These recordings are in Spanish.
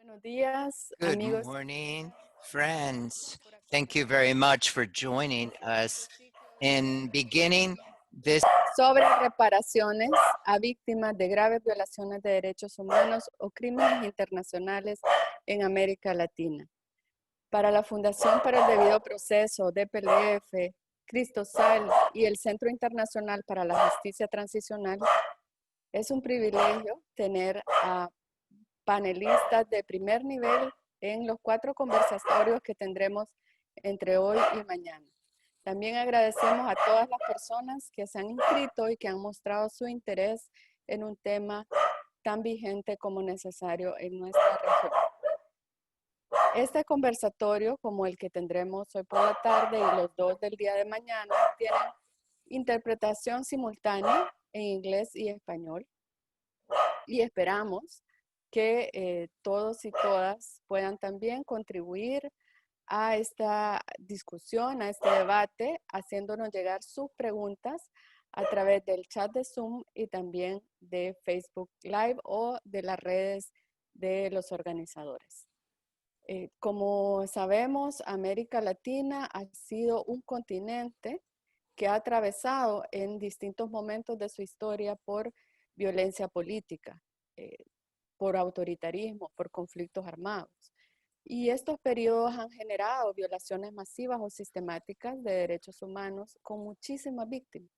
Buenos días, Good amigos. morning, friends. Thank you very much for joining us in beginning this Sobre reparaciones a víctimas de graves violaciones de derechos humanos o crímenes internacionales en América Latina. Para la Fundación para el Debido Proceso, DPLF, Cristosal y el Centro Internacional para la Justicia Transicional, es un privilegio tener a panelistas de primer nivel en los 4 conversatorios que tendremos entre hoy y mañana. También agradecemos a todas las personas que se han inscrito y que han mostrado su interés en un tema tan vigente como necesario en nuestra región. Este conversatorio, como el que tendremos hoy por la tarde y los 2 del día de mañana, tienen interpretación simultánea en inglés y español. Y esperamos que todos y todas puedan también contribuir a esta discusión, a este debate, haciéndonos llegar sus preguntas a través del chat de Zoom y también de Facebook Live o de las redes de los organizadores. Como sabemos, América Latina ha sido un continente que ha atravesado en distintos momentos de su historia por violencia política, por autoritarismo, por conflictos armados. Y estos periodos han generado violaciones masivas o sistemáticas de derechos humanos con muchísimas víctimas.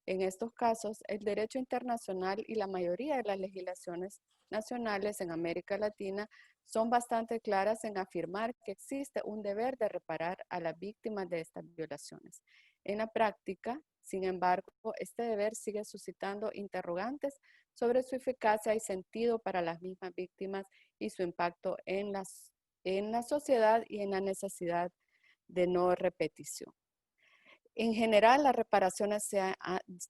En estos casos, el derecho internacional y la mayoría de las legislaciones nacionales en América Latina son bastante claras en afirmar que existe un deber de reparar a las víctimas de estas violaciones. En la práctica, sin embargo, este deber sigue suscitando interrogantes sobre su eficacia y sentido para las mismas víctimas y su impacto en la sociedad y en la necesidad de no repetición. En general, las reparaciones se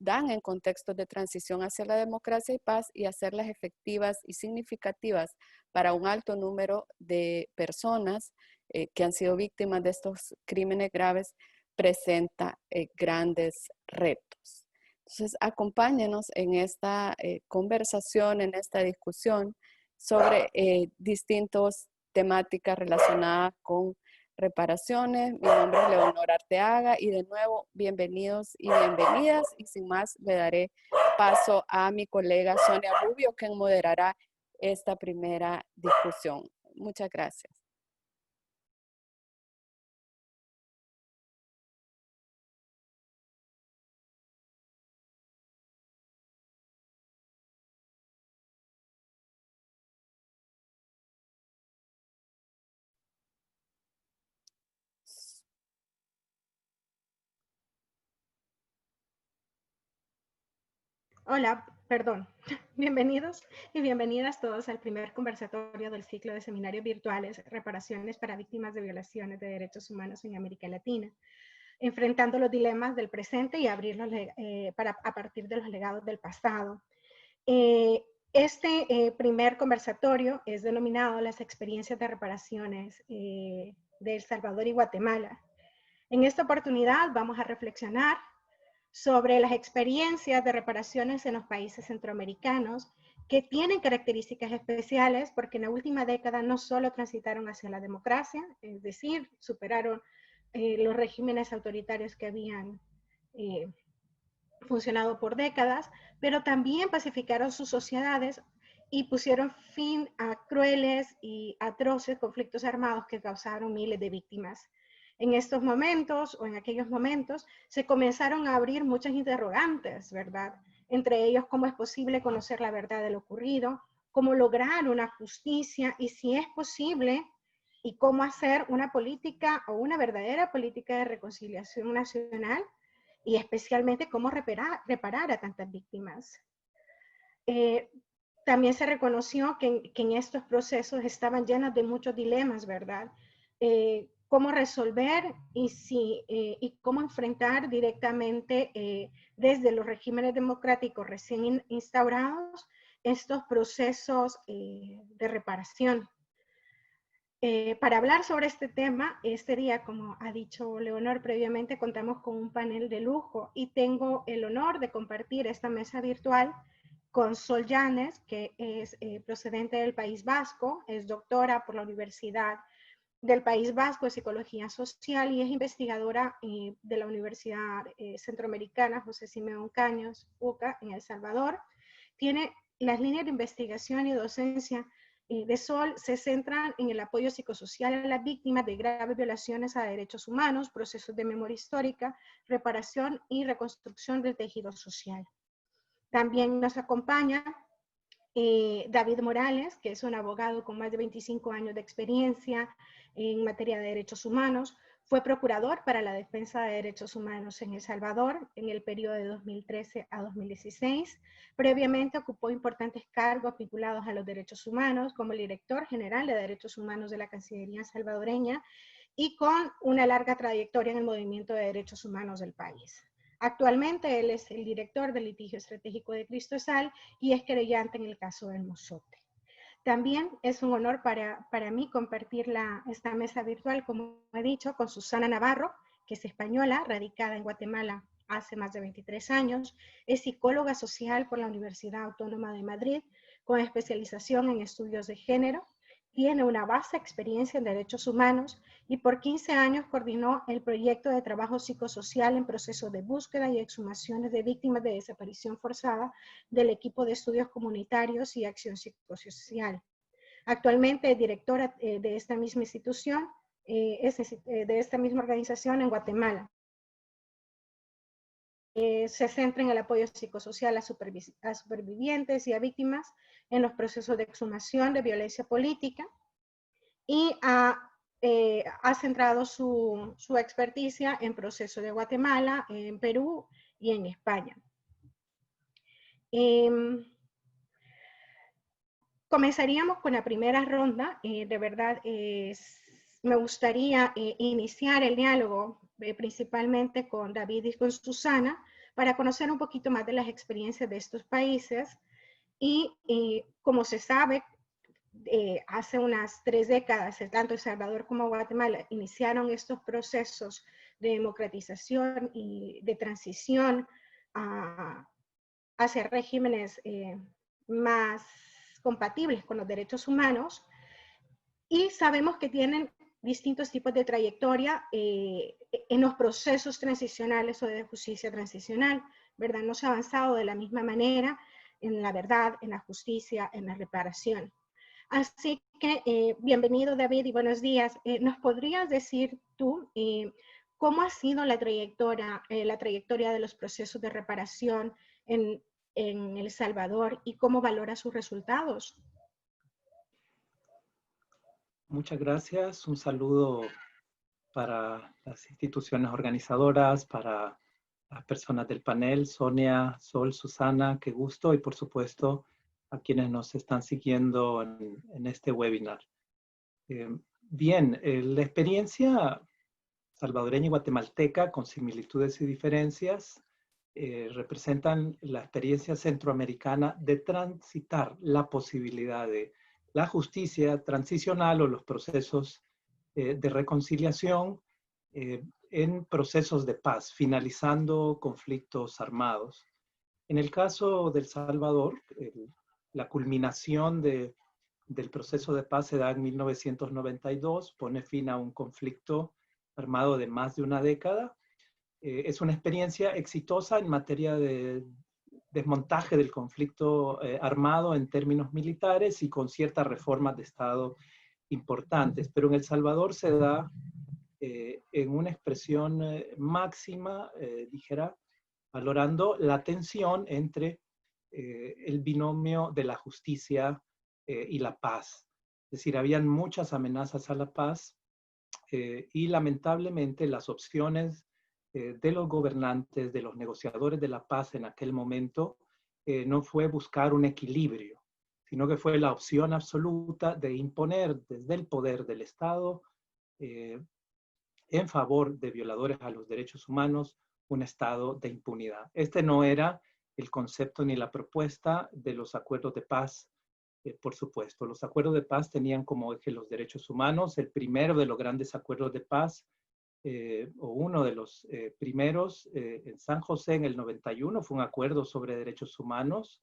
dan en contextos de transición hacia la democracia y paz, y hacerlas efectivas y significativas para un alto número de personas que han sido víctimas de estos crímenes graves presenta grandes retos. Entonces, acompáñenos en esta conversación, en esta discusión sobre distintas temáticas relacionadas con reparaciones. Mi nombre es Leonor Arteaga y de nuevo, bienvenidos y bienvenidas. Y sin más, le daré paso a mi colega Sonia Rubio, quien moderará esta primera discusión. Muchas gracias. Hola, perdón. Bienvenidos y bienvenidas todos al primer conversatorio del ciclo de seminarios virtuales Reparaciones para víctimas de violaciones de derechos humanos en América Latina, enfrentando los dilemas del presente y abrirlos a partir de los legados del pasado. Este primer conversatorio es denominado Las experiencias de reparaciones de El Salvador y Guatemala. En esta oportunidad vamos a reflexionar sobre las experiencias de reparaciones en los países centroamericanos que tienen características especiales porque en la última década no solo transitaron hacia la democracia, es decir, superaron los regímenes autoritarios que habían funcionado por décadas, pero también pacificaron sus sociedades y pusieron fin a crueles y atroces conflictos armados que causaron miles de víctimas. En estos momentos o en aquellos momentos se comenzaron a abrir muchas interrogantes, ¿verdad? Entre ellos, cómo es posible conocer la verdad de lo ocurrido, cómo lograr una justicia y si es posible y cómo hacer una política o una verdadera política de reconciliación nacional y especialmente cómo reparar a tantas víctimas. También se reconoció que en estos procesos estaban llenos de muchos dilemas, ¿verdad? Cómo resolver y cómo enfrentar directamente desde los regímenes democráticos recién instaurados estos procesos de reparación. Para hablar sobre este tema, este día, como ha dicho Leonor previamente, contamos con un panel de lujo y tengo el honor de compartir esta mesa virtual con Sol Llanes, que es procedente del País Vasco, es doctora por la Universidad del País Vasco de Psicología Social y es investigadora de la Universidad Centroamericana José Simeón Caños, UCA, en El Salvador. Tiene las líneas de investigación y docencia de Sol se centran en el apoyo psicosocial a las víctimas de graves violaciones a derechos humanos, procesos de memoria histórica, reparación y reconstrucción del tejido social. También nos acompaña David Morales, que es un abogado con más de 25 años de experiencia en materia de derechos humanos. Fue procurador para la defensa de derechos humanos en El Salvador en el periodo de 2013 a 2016. Previamente ocupó importantes cargos vinculados a los derechos humanos como el director general de derechos humanos de la Cancillería salvadoreña y con una larga trayectoria en el movimiento de derechos humanos del país. Actualmente él es el director del litigio estratégico de Cristosal y es querellante en el caso del Mozote. También es un honor para mí compartir esta mesa virtual, como he dicho, con Susana Navarro, que es española, radicada en Guatemala hace más de 23 años, es psicóloga social por la Universidad Autónoma de Madrid, con especialización en estudios de género, tiene una vasta experiencia en derechos humanos y por 15 años coordinó el proyecto de trabajo psicosocial en proceso de búsqueda y exhumaciones de víctimas de desaparición forzada del equipo de estudios comunitarios y acción psicosocial. Actualmente es directora de esta misma institución, de esta misma organización en Guatemala. Se centra en el apoyo psicosocial a supervivientes y a víctimas en los procesos de exhumación de violencia política y ha centrado su experticia en procesos de Guatemala, en Perú y en España. Comenzaríamos con la primera ronda. De verdad, me gustaría iniciar el diálogo principalmente con David y con Susana para conocer un poquito más de las experiencias de estos países y como se sabe, hace unas 3 décadas, tanto El Salvador como Guatemala iniciaron estos procesos de democratización y de transición hacia regímenes más compatibles con los derechos humanos y sabemos que tienen distintos tipos de trayectoria en los procesos transicionales o de justicia transicional, ¿verdad? No se ha avanzado de la misma manera en la verdad, en la justicia, en la reparación. Así que bienvenido David y buenos días. ¿Nos podrías decir tú cómo ha sido la trayectoria de los procesos de reparación en El Salvador y cómo valora sus resultados? Muchas gracias. Un saludo para las instituciones organizadoras, para las personas del panel, Sonia, Sol, Susana, qué gusto, y por supuesto a quienes nos están siguiendo en este webinar. Bien, la experiencia salvadoreña y guatemalteca, con similitudes y diferencias, representan la experiencia centroamericana de transitar la posibilidad de la justicia transicional o los procesos de reconciliación en procesos de paz, finalizando conflictos armados. En el caso de El Salvador, la culminación del proceso de paz se da en 1992, pone fin a un conflicto armado de más de una década. Es una experiencia exitosa en materia de desmontaje del conflicto armado en términos militares y con ciertas reformas de Estado importantes. Pero en El Salvador se da en una expresión máxima, dijera, valorando la tensión entre el binomio de la justicia y la paz. Es decir, habían muchas amenazas a la paz y lamentablemente las opciones de los gobernantes, de los negociadores de la paz en aquel momento, no fue buscar un equilibrio, sino que fue la opción absoluta de imponer desde el poder del Estado en favor de violadores a los derechos humanos un estado de impunidad. Este no era el concepto ni la propuesta de los acuerdos de paz, por supuesto. Los acuerdos de paz tenían como eje los derechos humanos. El primero de los grandes acuerdos de paz, o uno de los primeros en San José en el 91, fue un acuerdo sobre derechos humanos.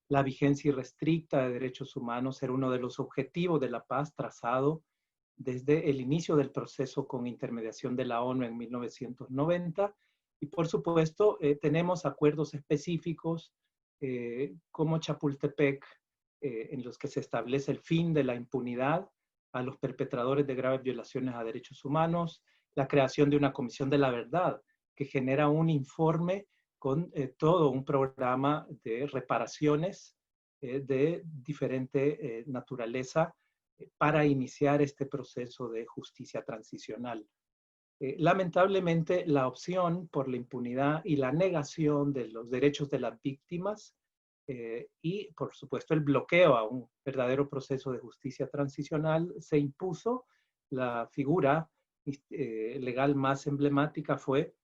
la vigencia irrestricta de derechos humanos era uno de los objetivos de la paz trazado desde el inicio del proceso con intermediación de la ONU en 1990. Y por supuesto, tenemos acuerdos específicos como Chapultepec, en los que se establece el fin de la impunidad a los perpetradores de graves violaciones a derechos humanos, la creación de una comisión de la verdad que genera un informe con todo un programa de reparaciones de diferente naturaleza para iniciar este proceso de justicia transicional. Lamentablemente, la opción por la impunidad y la negación de los derechos de las víctimas y, por supuesto, el bloqueo a un verdadero proceso de justicia transicional se impuso. La figura legal más emblemática fue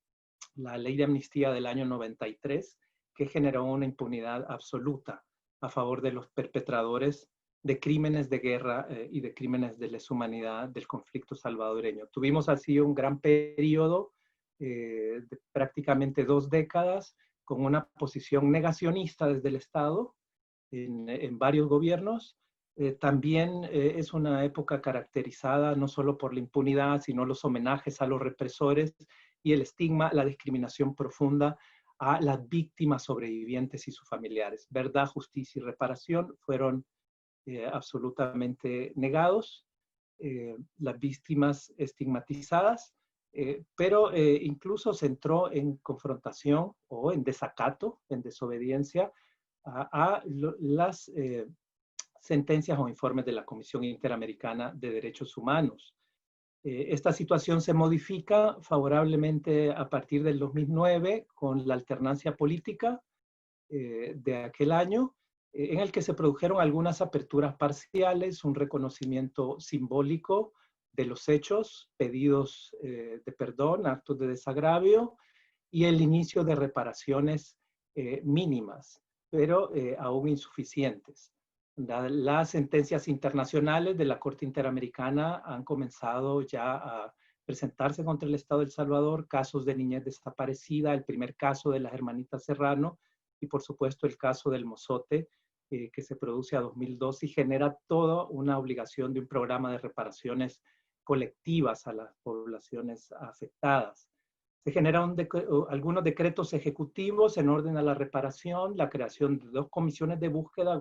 la Ley de Amnistía del año 93, que generó una impunidad absoluta a favor de los perpetradores de crímenes de guerra y de crímenes de lesa humanidad del conflicto salvadoreño. Tuvimos así un gran periodo de prácticamente 2 décadas con una posición negacionista desde el Estado en varios gobiernos. También es una época caracterizada no solo por la impunidad, sino los homenajes a los represores y el estigma, la discriminación profunda a las víctimas sobrevivientes y sus familiares. Verdad, justicia y reparación fueron absolutamente negados, las víctimas estigmatizadas, pero incluso se entró en confrontación o en desacato, en desobediencia a las sentencias o informes de la Comisión Interamericana de Derechos Humanos. Esta situación se modifica favorablemente a partir del 2009 con la alternancia política de aquel año, en el que se produjeron algunas aperturas parciales, un reconocimiento simbólico de los hechos, pedidos de perdón, actos de desagravio y el inicio de reparaciones mínimas, pero aún insuficientes. Las sentencias internacionales de la Corte Interamericana han comenzado ya a presentarse contra el Estado de El Salvador, casos de niñez desaparecida, el primer caso de las hermanitas Serrano y por supuesto el caso del Mozote, que se produce a 2002 y genera toda una obligación de un programa de reparaciones colectivas a las poblaciones afectadas. Se generan algunos decretos ejecutivos en orden a la reparación, la creación de 2 comisiones de búsqueda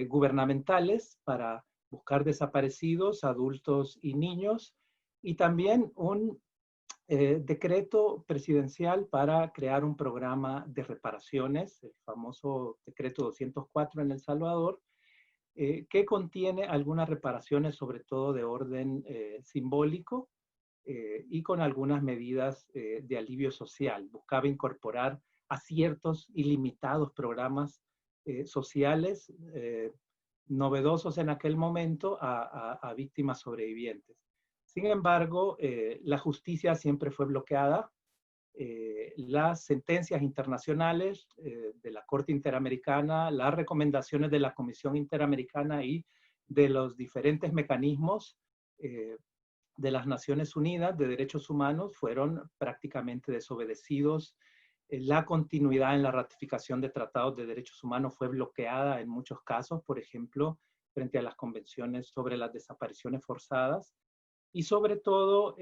gubernamentales para buscar desaparecidos, adultos y niños, y también un decreto presidencial para crear un programa de reparaciones, el famoso decreto 204 en El Salvador, que contiene algunas reparaciones, sobre todo de orden simbólico, y con algunas medidas de alivio social. Buscaba incorporar a ciertos ilimitados programas sociales novedosos en aquel momento a víctimas sobrevivientes. Sin embargo, la justicia siempre fue bloqueada. Las sentencias internacionales de la Corte Interamericana, las recomendaciones de la Comisión Interamericana y de los diferentes mecanismos de las Naciones Unidas de Derechos Humanos fueron prácticamente desobedecidos. La continuidad en la ratificación de tratados de derechos humanos fue bloqueada en muchos casos, por ejemplo, frente a las convenciones sobre las desapariciones forzadas. Y sobre todo,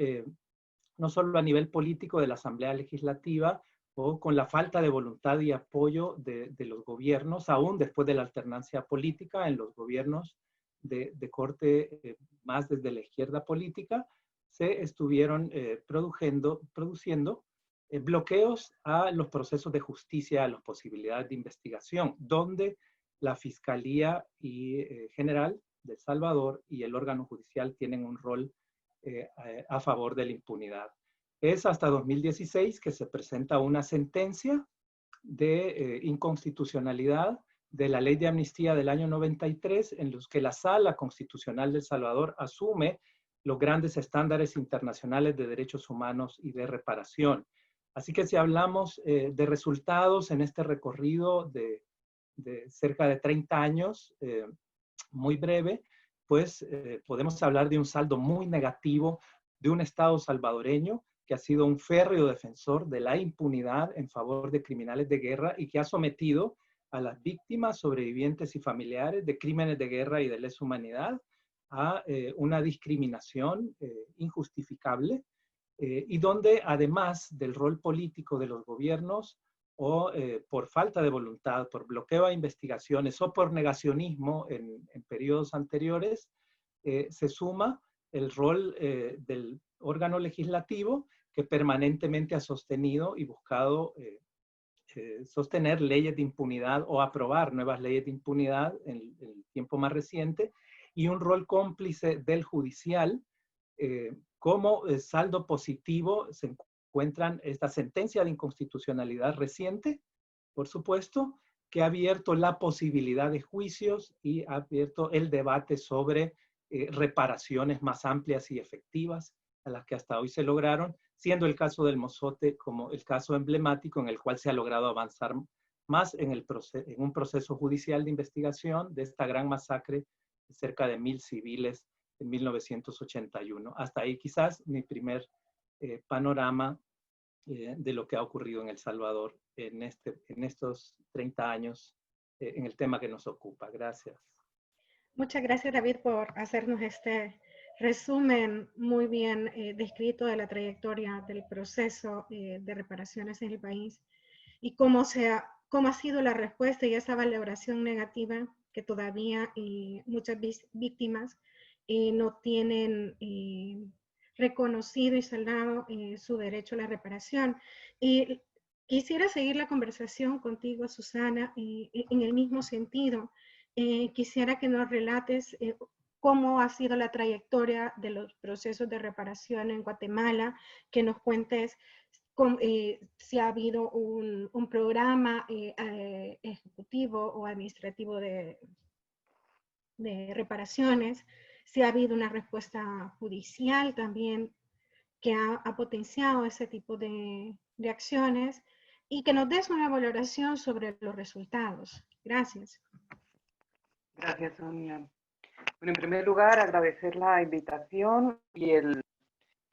no solo a nivel político de la Asamblea Legislativa, o con la falta de voluntad y apoyo de los gobiernos, aún después de la alternancia política en los gobiernos de corte más desde la izquierda política, se estuvieron produciendo bloqueos a los procesos de justicia, a las posibilidades de investigación, donde la Fiscalía General de El Salvador y el órgano judicial tienen un rol a favor de la impunidad. Es hasta 2016 que se presenta una sentencia de inconstitucionalidad de la Ley de Amnistía del año 93, en los que la Sala Constitucional de El Salvador asume los grandes estándares internacionales de derechos humanos y de reparación. Así que si hablamos de resultados en este recorrido de cerca de 30 años, muy breve, pues podemos hablar de un saldo muy negativo de un Estado salvadoreño que ha sido un férreo defensor de la impunidad en favor de criminales de guerra y que ha sometido a las víctimas, sobrevivientes y familiares de crímenes de guerra y de lesa humanidad a una discriminación injustificable y donde además del rol político de los gobiernos o por falta de voluntad, por bloqueo a investigaciones o por negacionismo en periodos anteriores, se suma el rol del órgano legislativo que permanentemente ha sostenido y buscado sostener leyes de impunidad o aprobar nuevas leyes de impunidad en el tiempo más reciente, y un rol cómplice del judicial. Como saldo positivo se encuentran esta sentencia de inconstitucionalidad reciente, por supuesto, que ha abierto la posibilidad de juicios y ha abierto el debate sobre reparaciones más amplias y efectivas a las que hasta hoy se lograron, siendo el caso del Mozote como el caso emblemático en el cual se ha logrado avanzar más en un proceso judicial de investigación de esta gran masacre de cerca de 1000 civiles en 1981. Hasta ahí quizás mi primer panorama de lo que ha ocurrido en El Salvador en estos 30 años en el tema que nos ocupa. Gracias. Muchas gracias, David, por hacernos este resumen muy bien descrito de la trayectoria del proceso de reparaciones en el país y cómo ha sido la respuesta y esa valoración negativa que todavía muchas víctimas no tienen reconocido y saldado su derecho a la reparación. Quisiera seguir la conversación contigo, Susana, en el mismo sentido. Quisiera que nos relates cómo ha sido la trayectoria de los procesos de reparación en Guatemala, que nos cuentes si ha habido un programa ejecutivo o administrativo de reparaciones, si ha habido una respuesta judicial también que ha potenciado ese tipo de acciones, y que nos des una valoración sobre los resultados. Gracias. Gracias, Sonia. Bueno, en primer lugar, agradecer la invitación y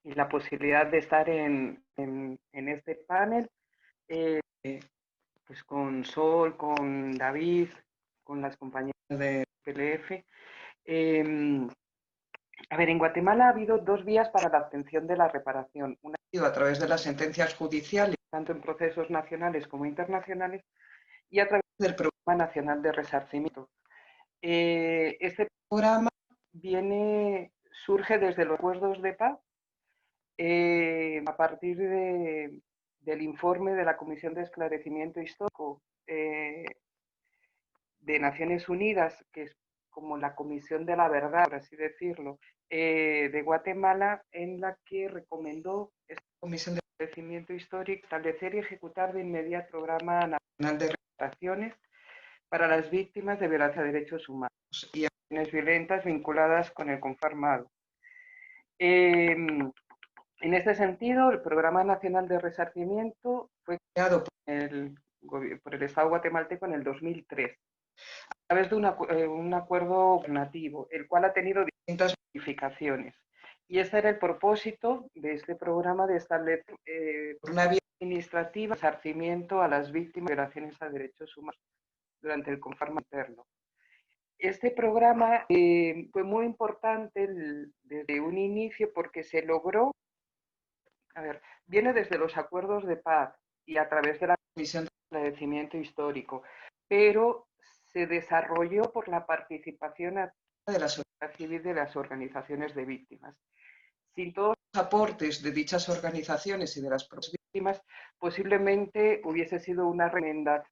la posibilidad de estar en este panel, pues con Sol, con David, con las compañeras de PLF. A ver, en Guatemala ha habido dos vías para la obtención de la reparación. Una ha sido a través de las sentencias judiciales, tanto en procesos nacionales como internacionales, y a través del Programa Nacional de Resarcimiento. Este programa surge desde los acuerdos de paz a partir del informe de la Comisión de Esclarecimiento Histórico de Naciones Unidas, que es como la Comisión de la Verdad, por así decirlo, de Guatemala, en la que recomendó esta Comisión de Esclarecimiento Histórico establecer y ejecutar de inmediato el Programa Nacional de Reparaciones para las víctimas de violación de derechos humanos y acciones violentas vinculadas con el conflicto armado. En este sentido, el Programa Nacional de Resarcimiento fue creado por el Estado guatemalteco en el 2003, a través de un acuerdo gubernativo, el cual ha tenido distintas modificaciones. Y ese era el propósito de este programa, de establecer una vía administrativa de resarcimiento a las víctimas de violaciones a derechos humanos durante el conflicto interno. Este programa fue muy importante desde un inicio porque se logró, viene desde los acuerdos de paz y a través de la Comisión de Esclarecimiento Histórico, pero se desarrolló por la participación de la sociedad civil y de las organizaciones de víctimas. Sin todos los aportes de dichas organizaciones y de las propias víctimas, posiblemente hubiese sido una recomendación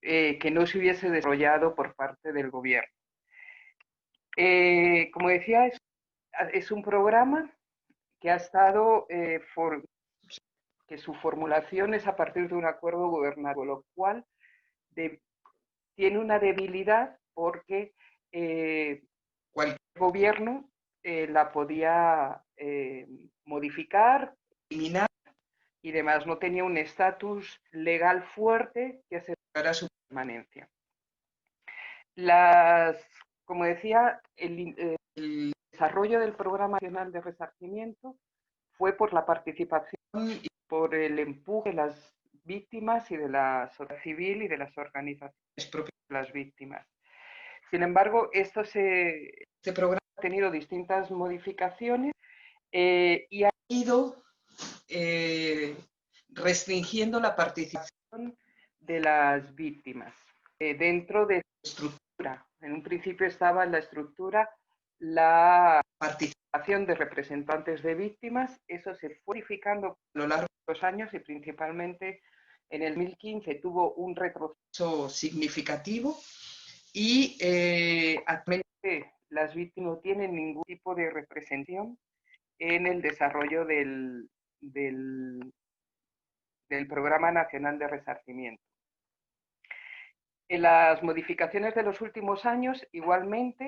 que no se hubiese desarrollado por parte del gobierno. Como decía, es un programa que ha estado, que su formulación es a partir de un acuerdo gubernativo, lo cual tiene una debilidad porque cualquier gobierno la podía modificar, eliminar y demás. No tenía un estatus legal fuerte que asegurara su permanencia. Como decía, el desarrollo del Programa Nacional de Resarcimiento fue por la participación y por el empuje víctimas y de la sociedad civil y de las organizaciones propias de las víctimas. Sin embargo, este programa ha tenido distintas modificaciones y ha ido restringiendo la participación de las víctimas dentro de su estructura. En un principio estaba en la estructura la participación de representantes de víctimas. Eso se fue modificando a lo largo de los años y principalmente en el 2015 tuvo un retroceso significativo y actualmente las víctimas no tienen ningún tipo de representación en el desarrollo del Programa Nacional de Resarcimiento. En las modificaciones de los últimos años, igualmente,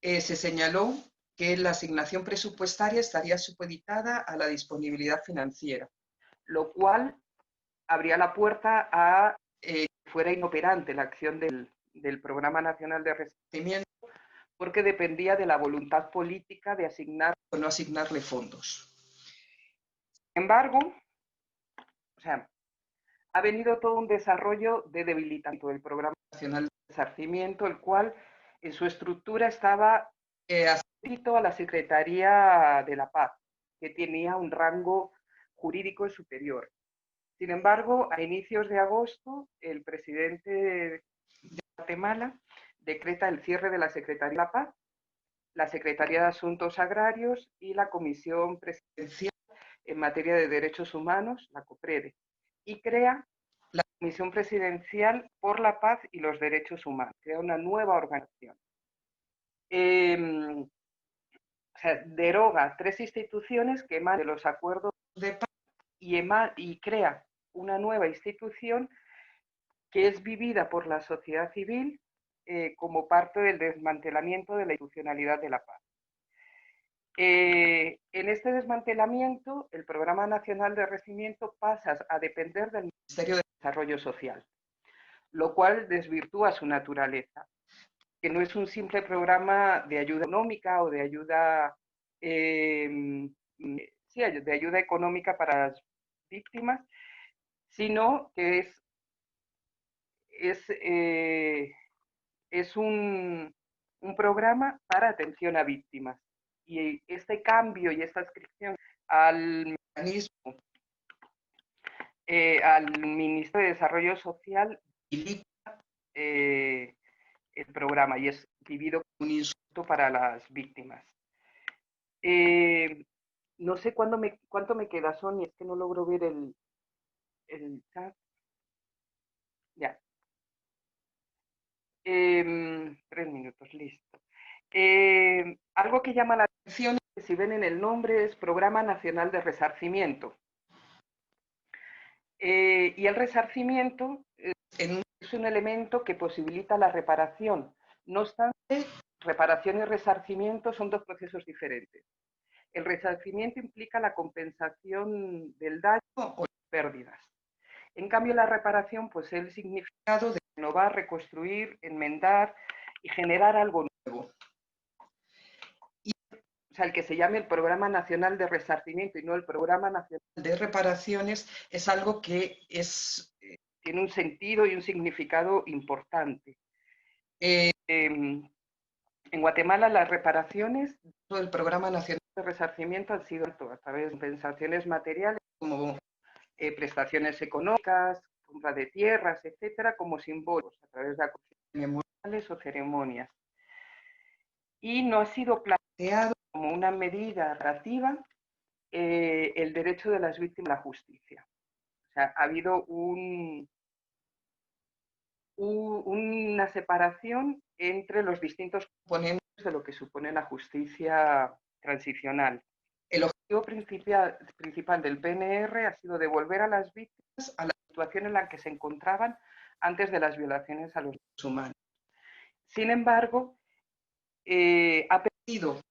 se señaló que la asignación presupuestaria estaría supeditada a la disponibilidad financiera, lo cual abría la puerta a que fuera inoperante la acción del Programa Nacional de Resarcimiento, porque dependía de la voluntad política de asignar o no asignarle fondos. Sin embargo, ha venido todo un desarrollo de debilitamiento del Programa Nacional de Resarcimiento, el cual en su estructura estaba adscrito a la Secretaría de la Paz, que tenía un rango jurídico superior. Sin embargo, a inicios de agosto, el presidente de Guatemala decreta el cierre de la Secretaría de la Paz, la Secretaría de Asuntos Agrarios y la Comisión Presidencial en materia de derechos humanos, la COPREDE, y crea la Comisión Presidencial por la Paz y los Derechos Humanos, crea una nueva organización. Deroga 3 instituciones que emanan de los acuerdos de paz y crea una nueva institución que es vivida por la sociedad civil como parte del desmantelamiento de la institucionalidad de la paz. En este desmantelamiento, el Programa Nacional de Resarcimiento pasa a depender del Ministerio de Desarrollo Social, lo cual desvirtúa su naturaleza, que no es un simple programa de ayuda económica o de ayuda, de ayuda económica para las víctimas, sino que es un programa para atención a víctimas. Y este cambio y esta adscripción al mecanismo, al Ministerio de Desarrollo Social, debilita el programa y es vivido como un insulto para las víctimas. No sé cuánto me queda, Sonia, es que no logro ver el chat. Ya. 3 minutos, listo. Algo que llama la atención, que si ven en el nombre, es Programa Nacional de Resarcimiento. Y el resarcimiento es un elemento que posibilita la reparación. No obstante, reparación y resarcimiento son 2 procesos diferentes. El resarcimiento implica la compensación del daño o las pérdidas. En cambio, la reparación posee el significado de renovar, reconstruir, enmendar y generar algo nuevo. El que se llame el Programa Nacional de Resarcimiento y no el Programa Nacional de Reparaciones es algo que tiene un sentido y un significado importante. En Guatemala las reparaciones del Programa Nacional de Resarcimiento han sido a través de compensaciones materiales como prestaciones económicas, compra de tierras, etcétera, como símbolos a través de memoriales o ceremonias. Y no ha sido planteado como una medida narrativa el derecho de las víctimas a la justicia. O sea, ha habido una separación entre los distintos componentes de lo que supone la justicia transicional. El objetivo principal del PNR ha sido devolver a las víctimas a la situación en la que se encontraban antes de las violaciones a los derechos humanos. Sin embargo, ha perdido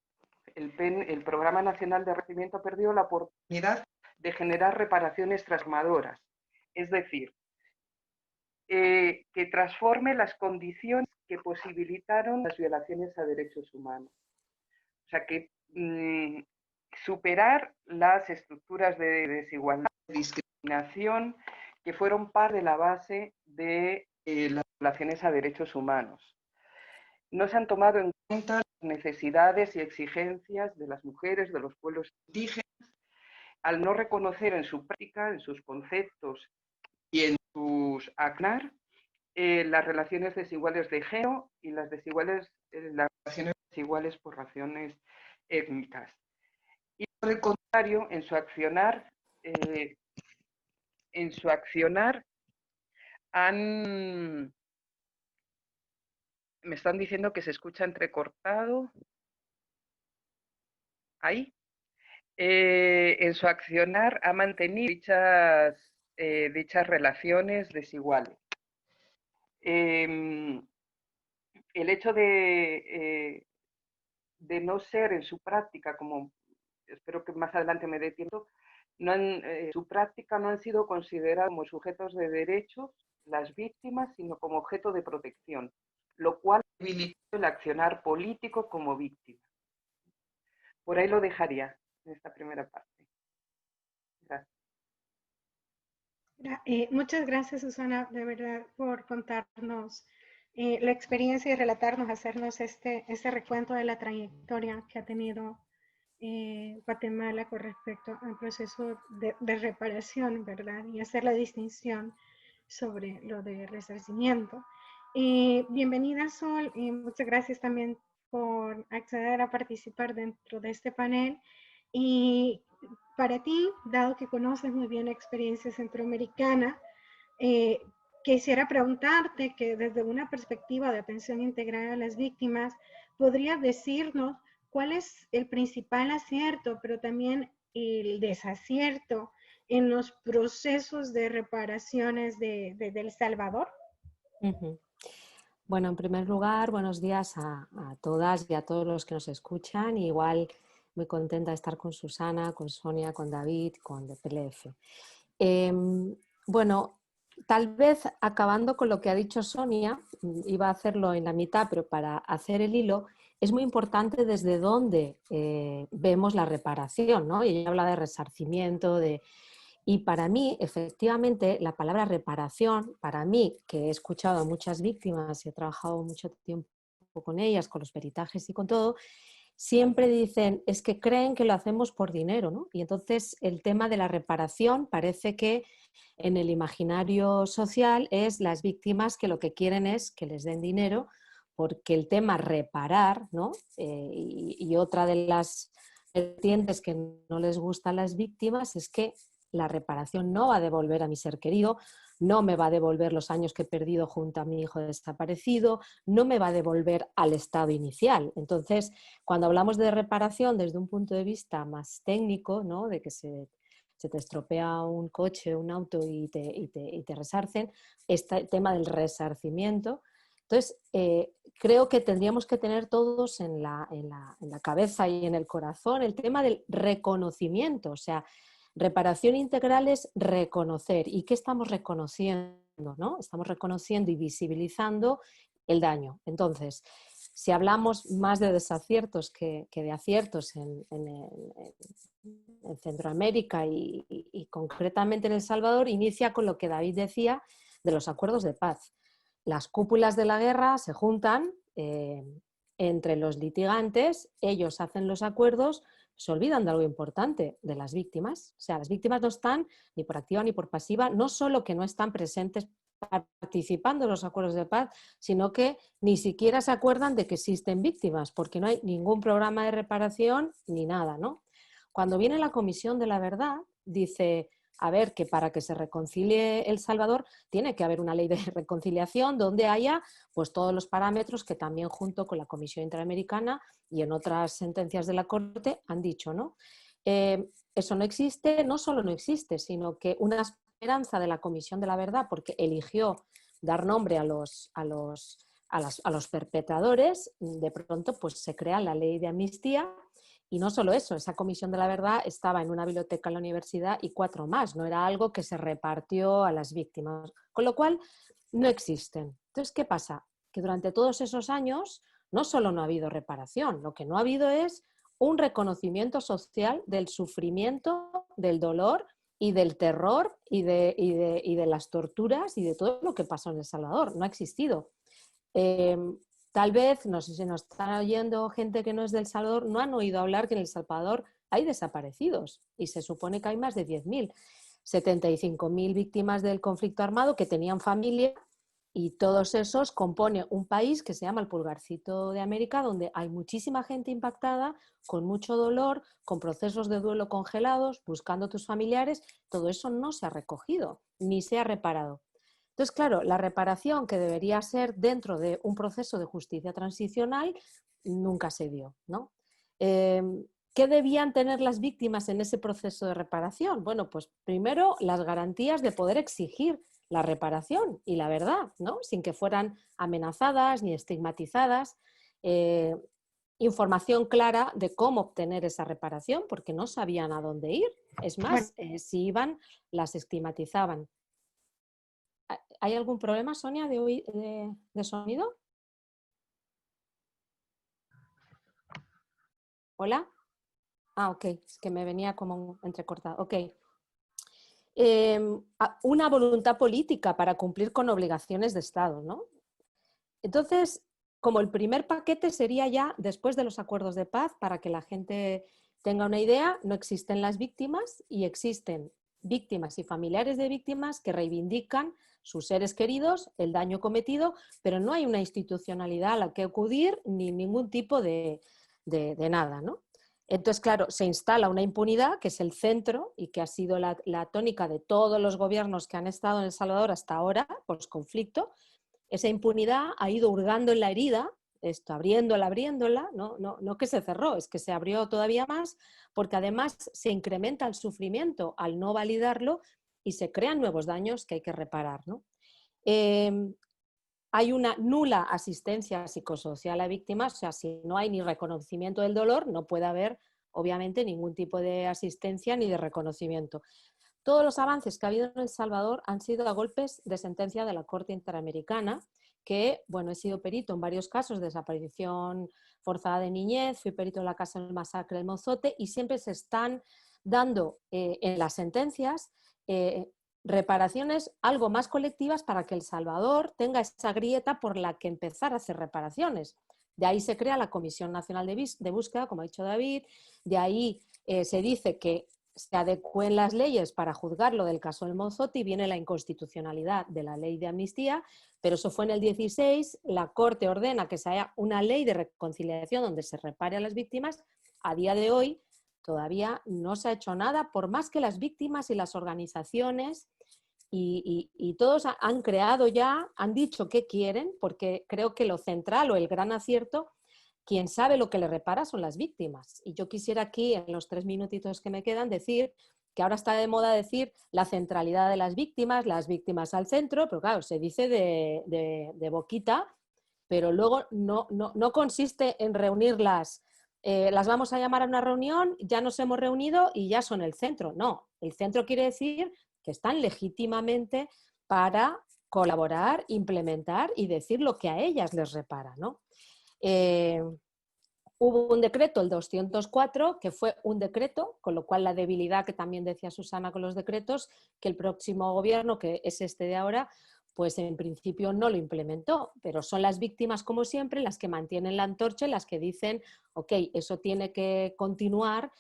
el Programa Nacional de Resarcimiento ha perdido la oportunidad de generar reparaciones transformadoras, es decir, que transforme las condiciones que posibilitaron las violaciones a derechos humanos. O sea, que superar las estructuras de desigualdad, de discriminación que fueron parte de la base de las violaciones a derechos humanos. No se han tomado en cuenta las necesidades y exigencias de las mujeres, de los pueblos indígenas, al no reconocer en su práctica, en sus conceptos y en sus ACNAR, las relaciones desiguales de género y las relaciones desiguales por razones étnicas. Y por el contrario, en su accionar me están diciendo que se escucha entrecortado. Ahí. En su accionar ha mantenido dichas relaciones desiguales. El hecho de no ser en su práctica, como espero que más adelante me dé tiempo, su práctica no han sido considerados como sujetos de derechos las víctimas, sino como objeto de protección, lo cual debilitó el accionar político como víctima. Por ahí lo dejaría en esta primera parte. Gracias. Muchas gracias, Susana, de verdad, por contarnos la experiencia y relatarnos, hacernos este recuento de la trayectoria que ha tenido Guatemala con respecto al proceso de reparación, ¿verdad? Y hacer la distinción sobre lo de resarcimiento. Bienvenida, Sol, y muchas gracias también por acceder a participar dentro de este panel. Y para ti, dado que conoces muy bien la experiencia centroamericana, quisiera preguntarte que desde una perspectiva de atención integral a las víctimas, ¿podrías decirnos cuál es el principal acierto, pero también el desacierto en los procesos de reparaciones de El Salvador? Bueno, en primer lugar, buenos días a todas y a todos los que nos escuchan. Y igual muy contenta de estar con Susana, con Sonia, con David, con DPLF. Bueno, tal vez acabando con lo que ha dicho Sonia, iba a hacerlo en la mitad, pero para hacer el hilo, es muy importante desde dónde vemos la reparación, ¿no? Y ella habla de resarcimiento, y para mí, efectivamente, la palabra reparación, para mí, que he escuchado a muchas víctimas y he trabajado mucho tiempo con ellas, con los peritajes y con todo, siempre dicen, es que creen que lo hacemos por dinero, ¿no? Y entonces el tema de la reparación parece que en el imaginario social es las víctimas que lo que quieren es que les den dinero, porque el tema reparar, ¿no? Y otra de las vertientes que no les gusta a las víctimas es que la reparación no va a devolver a mi ser querido, no me va a devolver los años que he perdido junto a mi hijo desaparecido, no me va a devolver al estado inicial. Entonces, cuando hablamos de reparación desde un punto de vista más técnico, ¿no? De que se te estropea un coche, un auto y te resarcen, este tema del resarcimiento. Entonces, creo que tendríamos que tener todos en la cabeza y en el corazón el tema del reconocimiento, o sea, reparación integral es reconocer. ¿Y qué estamos reconociendo? ¿No? Estamos reconociendo y visibilizando el daño. Entonces, si hablamos más de desaciertos que de aciertos en Centroamérica y concretamente en El Salvador, inicia con lo que David decía de los acuerdos de paz. Las cúpulas de la guerra se juntan entre los litigantes, ellos hacen los acuerdos, se olvidan de algo importante, de las víctimas. O sea, las víctimas no están ni por activa ni por pasiva, no solo que no están presentes participando en los acuerdos de paz, sino que ni siquiera se acuerdan de que existen víctimas, porque no hay ningún programa de reparación ni nada, ¿no? Cuando viene la Comisión de la Verdad, dice, a ver, que para que se reconcilie El Salvador tiene que haber una ley de reconciliación donde haya pues todos los parámetros que también junto con la Comisión Interamericana y en otras sentencias de la Corte han dicho, ¿no? Eso no existe, no solo no existe, sino que una esperanza de la Comisión de la Verdad, porque eligió dar nombre a los perpetradores, de pronto pues se crea la ley de amnistía. Y no solo eso, esa Comisión de la Verdad estaba en una biblioteca en la universidad y 4 más, no era algo que se repartió a las víctimas, con lo cual no existen. Entonces, ¿qué pasa? Que durante todos esos años no solo no ha habido reparación, lo que no ha habido es un reconocimiento social del sufrimiento, del dolor y del terror y de las torturas y de todo lo que pasó en El Salvador. No ha existido. Tal vez, no sé si nos están oyendo gente que no es de El Salvador, no han oído hablar que en El Salvador hay desaparecidos y se supone que hay más de 10.000, 75.000 víctimas del conflicto armado que tenían familia, y todos esos componen un país que se llama el Pulgarcito de América, donde hay muchísima gente impactada, con mucho dolor, con procesos de duelo congelados, buscando a tus familiares. Todo eso no se ha recogido ni se ha reparado. Entonces, claro, la reparación que debería ser dentro de un proceso de justicia transicional nunca se dio, ¿no? ¿Qué debían tener las víctimas en ese proceso de reparación? Bueno, pues primero las garantías de poder exigir la reparación y la verdad, ¿no? Sin que fueran amenazadas ni estigmatizadas. Información clara de cómo obtener esa reparación, porque no sabían a dónde ir. Es más, si iban, las estigmatizaban. ¿Hay algún problema, Sonia, de sonido? ¿Hola? Ah, ok, es que me venía como entrecortado. Ok. Una voluntad política para cumplir con obligaciones de Estado, ¿no? Entonces, como el primer paquete sería ya después de los acuerdos de paz, para que la gente tenga una idea, no existen las víctimas y existen víctimas y familiares de víctimas que reivindican sus seres queridos, el daño cometido, pero no hay una institucionalidad a la que acudir ni ningún tipo de nada, ¿no? Entonces, claro, se instala una impunidad que es el centro y que ha sido la tónica de todos los gobiernos que han estado en El Salvador hasta ahora, post-conflicto. Esa impunidad ha ido hurgando en la herida, abriéndola, no que se cerró, es que se abrió todavía más, porque además se incrementa el sufrimiento al no validarlo y se crean nuevos daños que hay que reparar, ¿no? Hay una nula asistencia psicosocial a víctimas, o sea, si no hay ni reconocimiento del dolor, no puede haber, obviamente, ningún tipo de asistencia ni de reconocimiento. Todos los avances que ha habido en El Salvador han sido a golpes de sentencia de la Corte Interamericana, que, bueno, he sido perito en varios casos de desaparición forzada de niñez, fui perito en la casa del masacre del Mozote, y siempre se están dando en las sentencias reparaciones algo más colectivas para que El Salvador tenga esa grieta por la que empezar a hacer reparaciones. De ahí se crea la Comisión Nacional de Búsqueda, como ha dicho David, de ahí se dice que se adecúen las leyes para juzgar lo del caso del Mozote y viene la inconstitucionalidad de la ley de amnistía, pero eso fue en el 16, la Corte ordena que se haya una ley de reconciliación donde se repare a las víctimas. A día de hoy todavía no se ha hecho nada, por más que las víctimas y las organizaciones y todos han creado ya, han dicho qué quieren, porque creo que lo central o el gran acierto, quien sabe lo que le repara son las víctimas. Y yo quisiera aquí, en los 3 minutitos que me quedan, decir que ahora está de moda decir la centralidad de las víctimas al centro, pero claro, se dice de boquita, pero luego no consiste en reunirlas. Las vamos a llamar a una reunión, ya nos hemos reunido y ya son el centro. No, el centro quiere decir que están legítimamente para colaborar, implementar y decir lo que a ellas les repara, ¿no? Hubo un decreto, el 204, que fue un decreto, con lo cual la debilidad que también decía Susana con los decretos, que el próximo gobierno, que es este de ahora, pues en principio no lo implementó, pero son las víctimas, como siempre, las que mantienen la antorcha, las que dicen, ok, eso tiene que continuar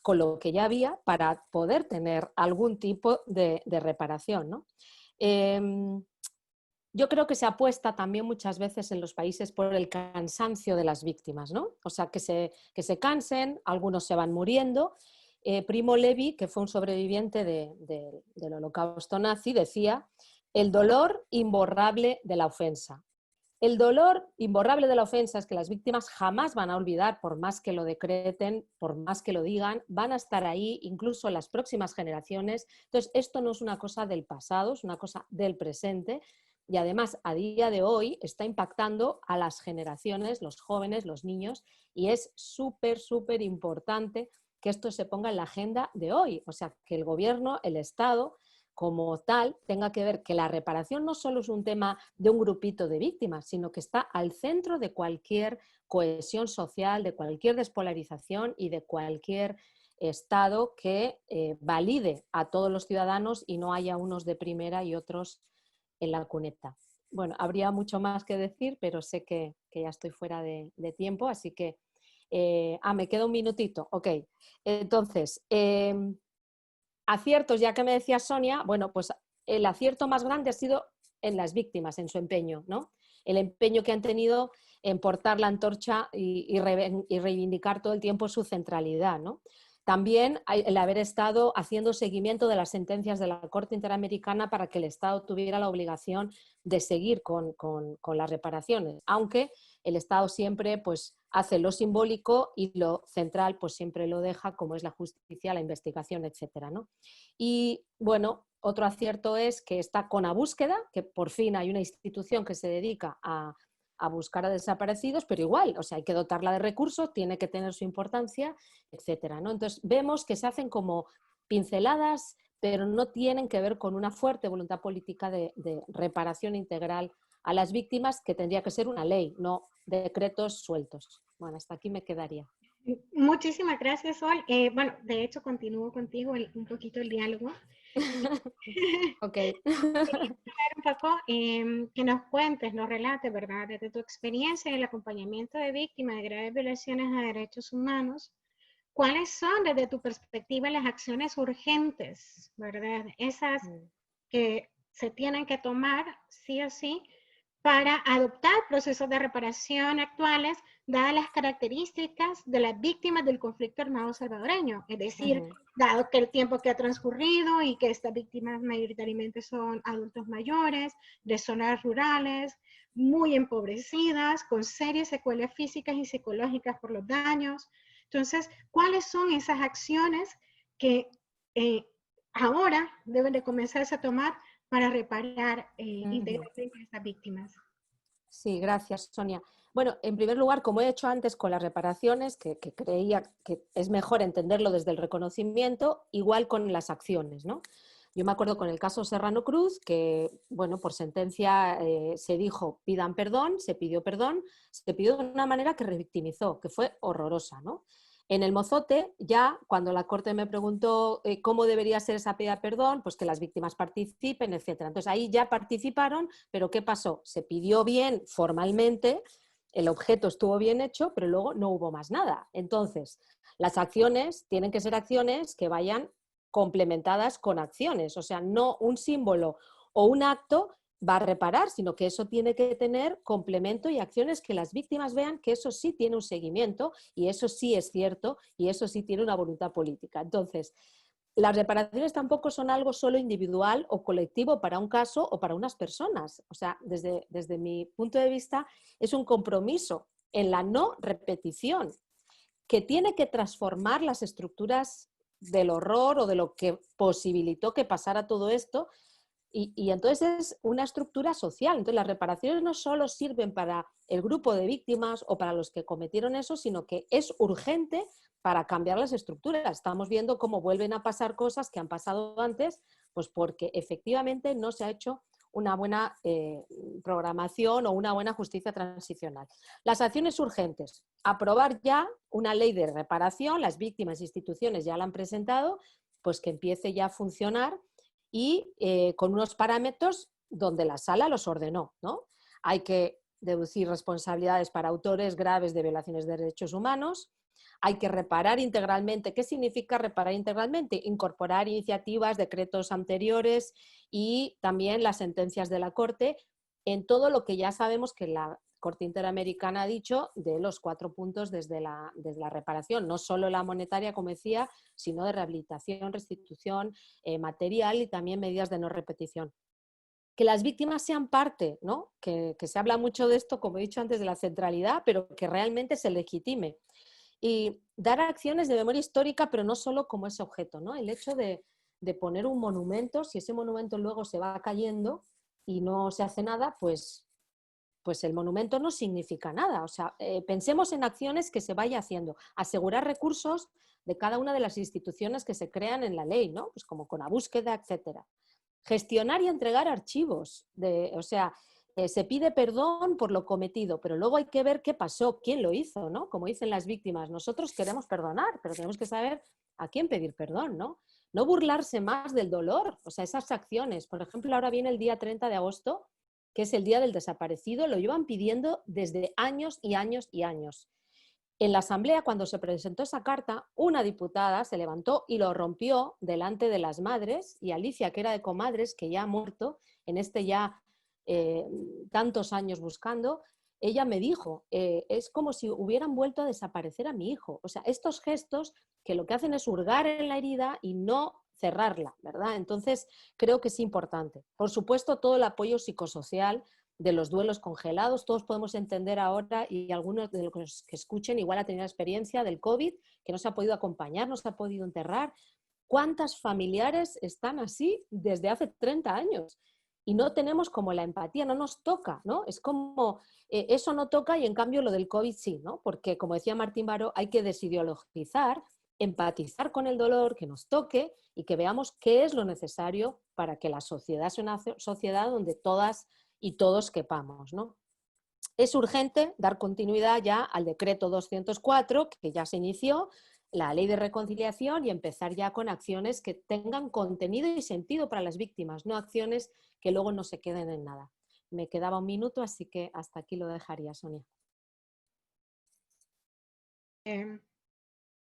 con lo que ya había para poder tener algún tipo de reparación, ¿no? Yo creo que se apuesta también muchas veces en los países por el cansancio de las víctimas, ¿no? O sea, que se cansen, algunos se van muriendo. Primo Levi, que fue un sobreviviente del holocausto nazi, decía: el dolor imborrable de la ofensa. El dolor imborrable de la ofensa es que las víctimas jamás van a olvidar, por más que lo decreten, por más que lo digan, van a estar ahí incluso las próximas generaciones. Entonces, esto no es una cosa del pasado, es una cosa del presente. Y además, a día de hoy, está impactando a las generaciones, los jóvenes, los niños, y es súper, súper importante que esto se ponga en la agenda de hoy. O sea, que el gobierno, el Estado, como tal, tenga que ver que la reparación no solo es un tema de un grupito de víctimas, sino que está al centro de cualquier cohesión social, de cualquier despolarización y de cualquier Estado que valide a todos los ciudadanos y no haya unos de primera y otros en la cuneta. Bueno, habría mucho más que decir, pero sé que ya estoy fuera de tiempo, así que... me queda un minutito. Ok, entonces, aciertos, ya que me decía Sonia, bueno, pues el acierto más grande ha sido en las víctimas, en su empeño, ¿no? El empeño que han tenido en portar la antorcha y reivindicar todo el tiempo su centralidad, ¿no? También el haber estado haciendo seguimiento de las sentencias de la Corte Interamericana para que el Estado tuviera la obligación de seguir con las reparaciones, aunque el Estado siempre pues, hace lo simbólico y lo central pues, siempre lo deja, como es la justicia, la investigación, etcétera, ¿no? Y bueno, otro acierto es que está CONABúsqueda, que por fin hay una institución que se dedica a buscar a desaparecidos, pero igual, o sea, hay que dotarla de recursos, tiene que tener su importancia, etcétera, ¿no? Entonces, vemos que se hacen como pinceladas, pero no tienen que ver con una fuerte voluntad política de reparación integral a las víctimas, que tendría que ser una ley, no decretos sueltos. Bueno, hasta aquí me quedaría. Muchísimas gracias, Sol. Bueno, de hecho, continúo contigo un poquito el diálogo. Ok. Un poco que nos cuentes, nos relates, ¿verdad? Desde tu experiencia en el acompañamiento de víctimas de graves violaciones a derechos humanos, ¿cuáles son desde tu perspectiva las acciones urgentes, ¿verdad? Esas que se tienen que tomar sí o sí para adoptar procesos de reparación actuales, dadas las características de las víctimas del conflicto armado salvadoreño. Es decir, dado que el tiempo que ha transcurrido y que estas víctimas mayoritariamente son adultos mayores, de zonas rurales, muy empobrecidas, con serias secuelas físicas y psicológicas por los daños. Entonces, ¿cuáles son esas acciones que ahora deben de comenzarse a tomar para reparar integralmente a estas víctimas? Sí, gracias, Sonia. Bueno, en primer lugar, como he hecho antes con las reparaciones, que creía que es mejor entenderlo desde el reconocimiento, igual con las acciones, ¿no? Yo me acuerdo con el caso Serrano Cruz, que, bueno, por sentencia se dijo pidan perdón, se pidió de una manera que revictimizó, que fue horrorosa, ¿no? En el Mozote, ya cuando la Corte me preguntó cómo debería ser esa pedida de perdón, pues que las víctimas participen, etc. Entonces ahí ya participaron, pero ¿qué pasó? Se pidió bien formalmente, el objeto estuvo bien hecho, pero luego no hubo más nada. Entonces, las acciones tienen que ser acciones que vayan complementadas con acciones, o sea, no un símbolo o un acto va a reparar, sino que eso tiene que tener complemento y acciones que las víctimas vean que eso sí tiene un seguimiento y eso sí es cierto y eso sí tiene una voluntad política. Entonces, las reparaciones tampoco son algo solo individual o colectivo para un caso o para unas personas. O sea, desde mi punto de vista, es un compromiso en la no repetición que tiene que transformar las estructuras del horror o de lo que posibilitó que pasara todo esto. Y entonces es una estructura social. Entonces las reparaciones no solo sirven para el grupo de víctimas o para los que cometieron eso, sino que es urgente para cambiar las estructuras. Estamos viendo cómo vuelven a pasar cosas que han pasado antes, pues porque efectivamente no se ha hecho una buena programación o una buena justicia transicional. Las acciones urgentes. Aprobar ya una ley de reparación, las víctimas e instituciones ya la han presentado, pues que empiece ya a funcionar y con unos parámetros donde la sala los ordenó, ¿no? Hay que deducir responsabilidades para autores graves de violaciones de derechos humanos, hay que reparar integralmente. ¿Qué significa reparar integralmente? Incorporar iniciativas, decretos anteriores y también las sentencias de la Corte en todo lo que ya sabemos que la Corte Interamericana ha dicho de los 4 puntos desde la reparación, no solo la monetaria, como decía, sino de rehabilitación, restitución, material y también medidas de no repetición. Que las víctimas sean parte, ¿no? Que se habla mucho de esto, como he dicho antes, de la centralidad, pero que realmente se legitime. Y dar acciones de memoria histórica, pero no solo como ese objeto, ¿no? El hecho de poner un monumento, si ese monumento luego se va cayendo y no se hace nada, pues el monumento no significa nada. O sea, pensemos en acciones que se vaya haciendo. Asegurar recursos de cada una de las instituciones que se crean en la ley, ¿no? Pues como CONABúsqueda, etcétera. Gestionar y entregar archivos. O sea, se pide perdón por lo cometido, pero luego hay que ver qué pasó, quién lo hizo, ¿no? Como dicen las víctimas, nosotros queremos perdonar, pero tenemos que saber ¿A quién pedir perdón, no? No burlarse más del dolor, o sea, esas acciones. Por ejemplo, ahora viene el día 30 de agosto, que es el Día del Desaparecido, lo llevan pidiendo desde años y años y años. En la Asamblea, cuando se presentó esa carta, una diputada se levantó y lo rompió delante de las madres, y Alicia, que era de Comadres, que ya ha muerto, en ya tantos años buscando, ella me dijo, es como si hubieran vuelto a desaparecer a mi hijo. O sea, estos gestos que lo que hacen es hurgar en la herida y no cerrarla, ¿verdad? Entonces, creo que es importante. Por supuesto, todo el apoyo psicosocial de los duelos congelados, todos podemos entender ahora, y algunos de los que escuchen igual han tenido la experiencia del COVID, que no se ha podido acompañar, no se ha podido enterrar. ¿Cuántas familiares están así desde hace 30 años? Y no tenemos como la empatía, no nos toca, ¿no? Es como, eso no toca, y en cambio lo del COVID sí, ¿no? Porque, como decía Martín Baró, hay que desideologizar, empatizar con el dolor, que nos toque y que veamos qué es lo necesario para que la sociedad sea una sociedad donde todas y todos quepamos, ¿no? Es urgente dar continuidad ya al decreto 204, que ya se inició, la ley de reconciliación, y empezar ya con acciones que tengan contenido y sentido para las víctimas, no acciones que luego no se queden en nada. Me quedaba un minuto, así que hasta aquí lo dejaría, Sonia.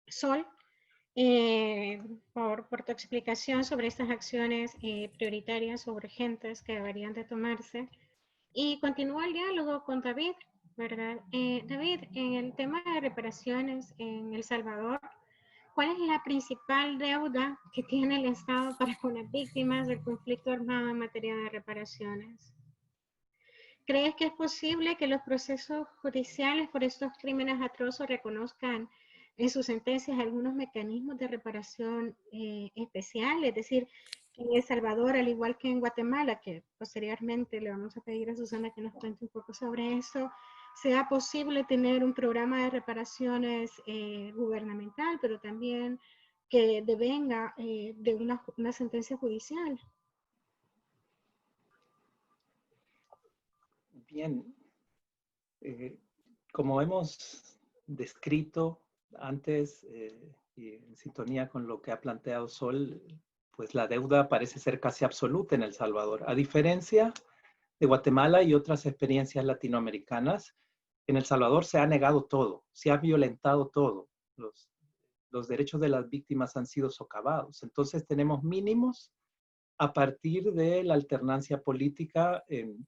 Sol, por tu explicación sobre estas acciones prioritarias o urgentes que deberían de tomarse. Y continúa el diálogo con David, ¿verdad? David, en el tema de reparaciones en El Salvador, ¿cuál es la principal deuda que tiene el Estado para con las víctimas del conflicto armado en materia de reparaciones? ¿Crees que es posible que los procesos judiciales por estos crímenes atroces reconozcan en sus sentencias algunos mecanismos de reparación especial? Es decir, en El Salvador, al igual que en Guatemala, que posteriormente le vamos a pedir a Susana que nos cuente un poco sobre eso, sea posible tener un programa de reparaciones gubernamental, pero también que devenga de una sentencia judicial. Bien, como hemos descrito antes y en sintonía con lo que ha planteado Sol, pues la deuda parece ser casi absoluta en El Salvador. A diferencia de Guatemala y otras experiencias latinoamericanas, en El Salvador se ha negado todo, se ha violentado todo. Los derechos de las víctimas han sido socavados. Entonces tenemos mínimos a partir de la alternancia política en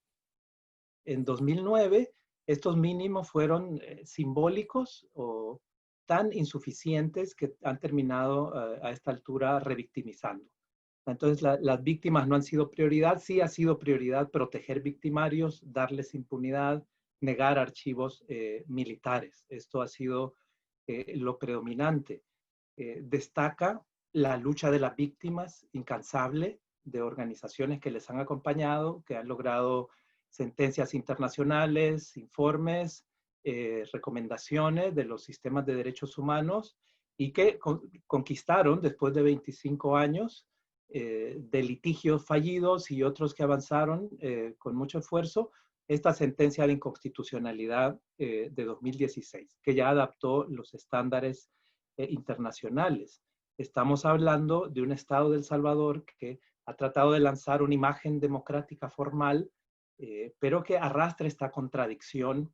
2009. Estos mínimos fueron simbólicos o tan insuficientes que han terminado a esta altura revictimizando. Entonces, las víctimas no han sido prioridad. Sí ha sido prioridad proteger victimarios, darles impunidad, negar archivos militares. Esto ha sido lo predominante. Destaca la lucha de las víctimas incansable de organizaciones que les han acompañado, que han logrado sentencias internacionales, informes, recomendaciones de los sistemas de derechos humanos, y que conquistaron después de 25 años de litigios fallidos y otros que avanzaron con mucho esfuerzo, esta sentencia de inconstitucionalidad de 2016, que ya adaptó los estándares internacionales. Estamos hablando de un Estado de El Salvador que ha tratado de lanzar una imagen democrática formal, pero que arrastra esta contradicción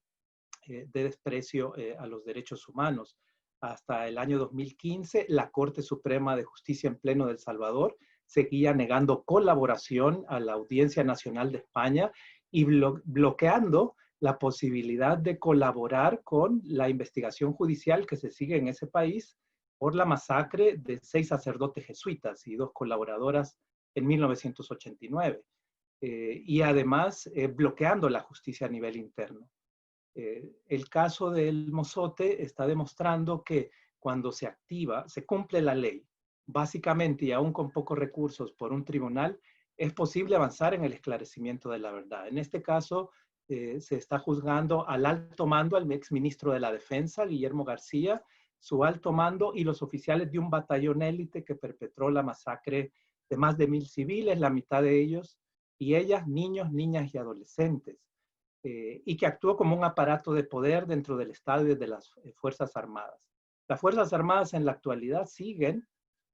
de desprecio a los derechos humanos. Hasta el año 2015, la Corte Suprema de Justicia en Pleno de El Salvador seguía negando colaboración a la Audiencia Nacional de España y bloqueando la posibilidad de colaborar con la investigación judicial que se sigue en ese país por la masacre de 6 sacerdotes jesuitas y 2 colaboradoras en 1989. Y además bloqueando la justicia a nivel interno. El caso del Mozote está demostrando que cuando se activa, se cumple la ley, básicamente y aún con pocos recursos por un tribunal, es posible avanzar en el esclarecimiento de la verdad. En este caso, se está juzgando al alto mando, al exministro de la Defensa, Guillermo García, su alto mando y los oficiales de un batallón élite que perpetró la masacre de más de 1000 civiles, la mitad de ellos y ellas, niños, niñas y adolescentes, y que actuó como un aparato de poder dentro del Estado y de las Fuerzas Armadas. Las Fuerzas Armadas en la actualidad siguen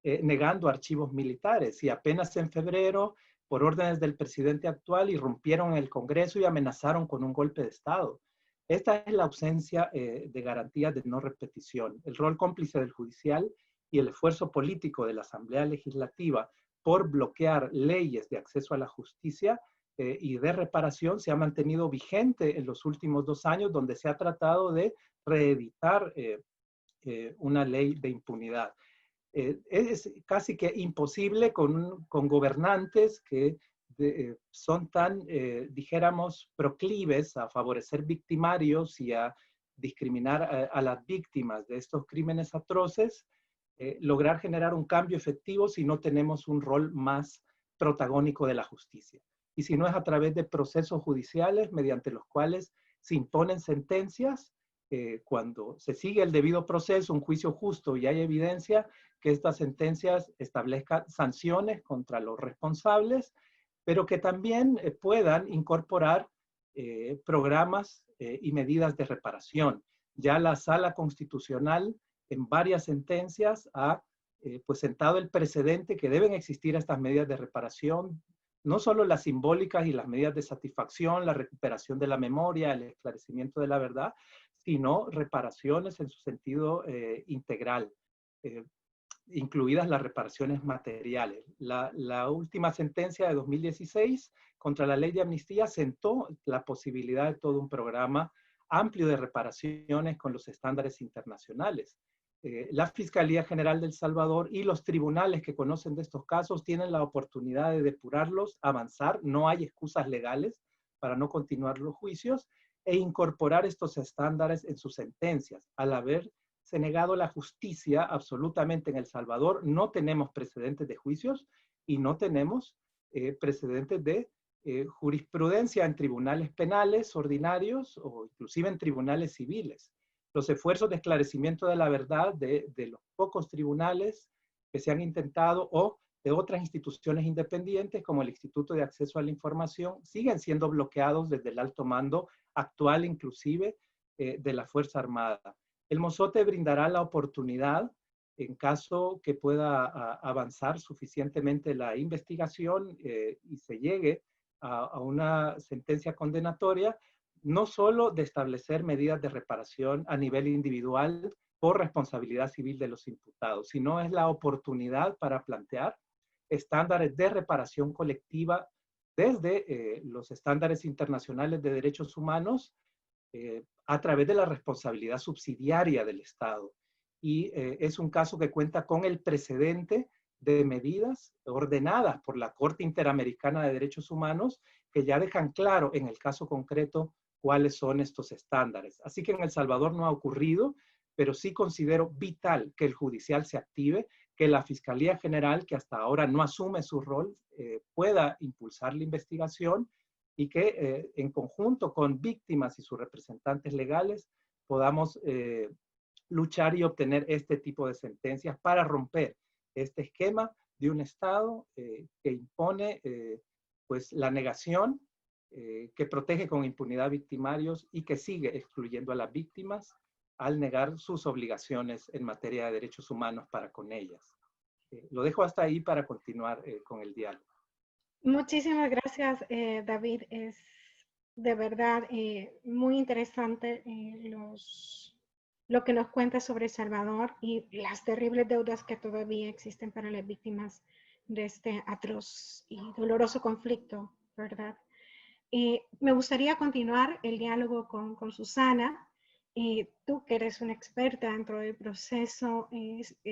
negando archivos militares y apenas en febrero, por órdenes del presidente actual, irrumpieron en el Congreso y amenazaron con un golpe de Estado. Esta es la ausencia de garantías de no repetición. El rol cómplice del judicial y el esfuerzo político de la Asamblea Legislativa por bloquear leyes de acceso a la justicia y de reparación se ha mantenido vigente en los últimos 2 años, donde se ha tratado de reeditar una ley de impunidad. Es casi que imposible con gobernantes que son tan, dijéramos, proclives a favorecer victimarios y a discriminar a las víctimas de estos crímenes atroces, lograr generar un cambio efectivo si no tenemos un rol más protagónico de la justicia. Y si no es a través de procesos judiciales mediante los cuales se imponen sentencias, cuando se sigue el debido proceso, un juicio justo y hay evidencia, que estas sentencias establezcan sanciones contra los responsables, pero que también puedan incorporar programas y medidas de reparación. Ya la Sala Constitucional en varias sentencias ha pues sentado el precedente que deben existir estas medidas de reparación, no solo las simbólicas y las medidas de satisfacción, la recuperación de la memoria, el esclarecimiento de la verdad, sino reparaciones en su sentido integral, incluidas las reparaciones materiales. La última sentencia de 2016 contra la ley de amnistía sentó la posibilidad de todo un programa amplio de reparaciones con los estándares internacionales. La Fiscalía General de El Salvador y los tribunales que conocen de estos casos tienen la oportunidad de depurarlos, avanzar, no hay excusas legales para no continuar los juicios, e incorporar estos estándares en sus sentencias. Al haberse negado la justicia absolutamente en El Salvador, no tenemos precedentes de juicios y no tenemos precedentes de jurisprudencia en tribunales penales ordinarios o inclusive en tribunales civiles. Los esfuerzos de esclarecimiento de la verdad de los pocos tribunales que se han intentado o de otras instituciones independientes como el Instituto de Acceso a la Información siguen siendo bloqueados desde el alto mando actual inclusive de la Fuerza Armada. El Mozote brindará la oportunidad, en caso que pueda avanzar suficientemente la investigación y se llegue a una sentencia condenatoria, no solo de establecer medidas de reparación a nivel individual por responsabilidad civil de los imputados, sino es la oportunidad para plantear estándares de reparación colectiva desde los estándares internacionales de derechos humanos a través de la responsabilidad subsidiaria del Estado. Y es un caso que cuenta con el precedente de medidas ordenadas por la Corte Interamericana de Derechos Humanos que ya dejan claro en el caso concreto cuáles son estos estándares. Así que en El Salvador no ha ocurrido, pero sí considero vital que el judicial se active, que la Fiscalía General, que hasta ahora no asume su rol, pueda impulsar la investigación y que en conjunto con víctimas y sus representantes legales podamos luchar y obtener este tipo de sentencias para romper este esquema de un Estado que impone pues la negación, que protege con impunidad victimarios y que sigue excluyendo a las víctimas al negar sus obligaciones en materia de derechos humanos para con ellas. Lo dejo hasta ahí para continuar con el diálogo. Muchísimas gracias, David. Es de verdad muy interesante lo que nos cuenta sobre El Salvador y las terribles deudas que todavía existen para las víctimas de este atroz y doloroso conflicto, ¿verdad? Me gustaría continuar el diálogo con Susana. Tú que eres una experta dentro del proceso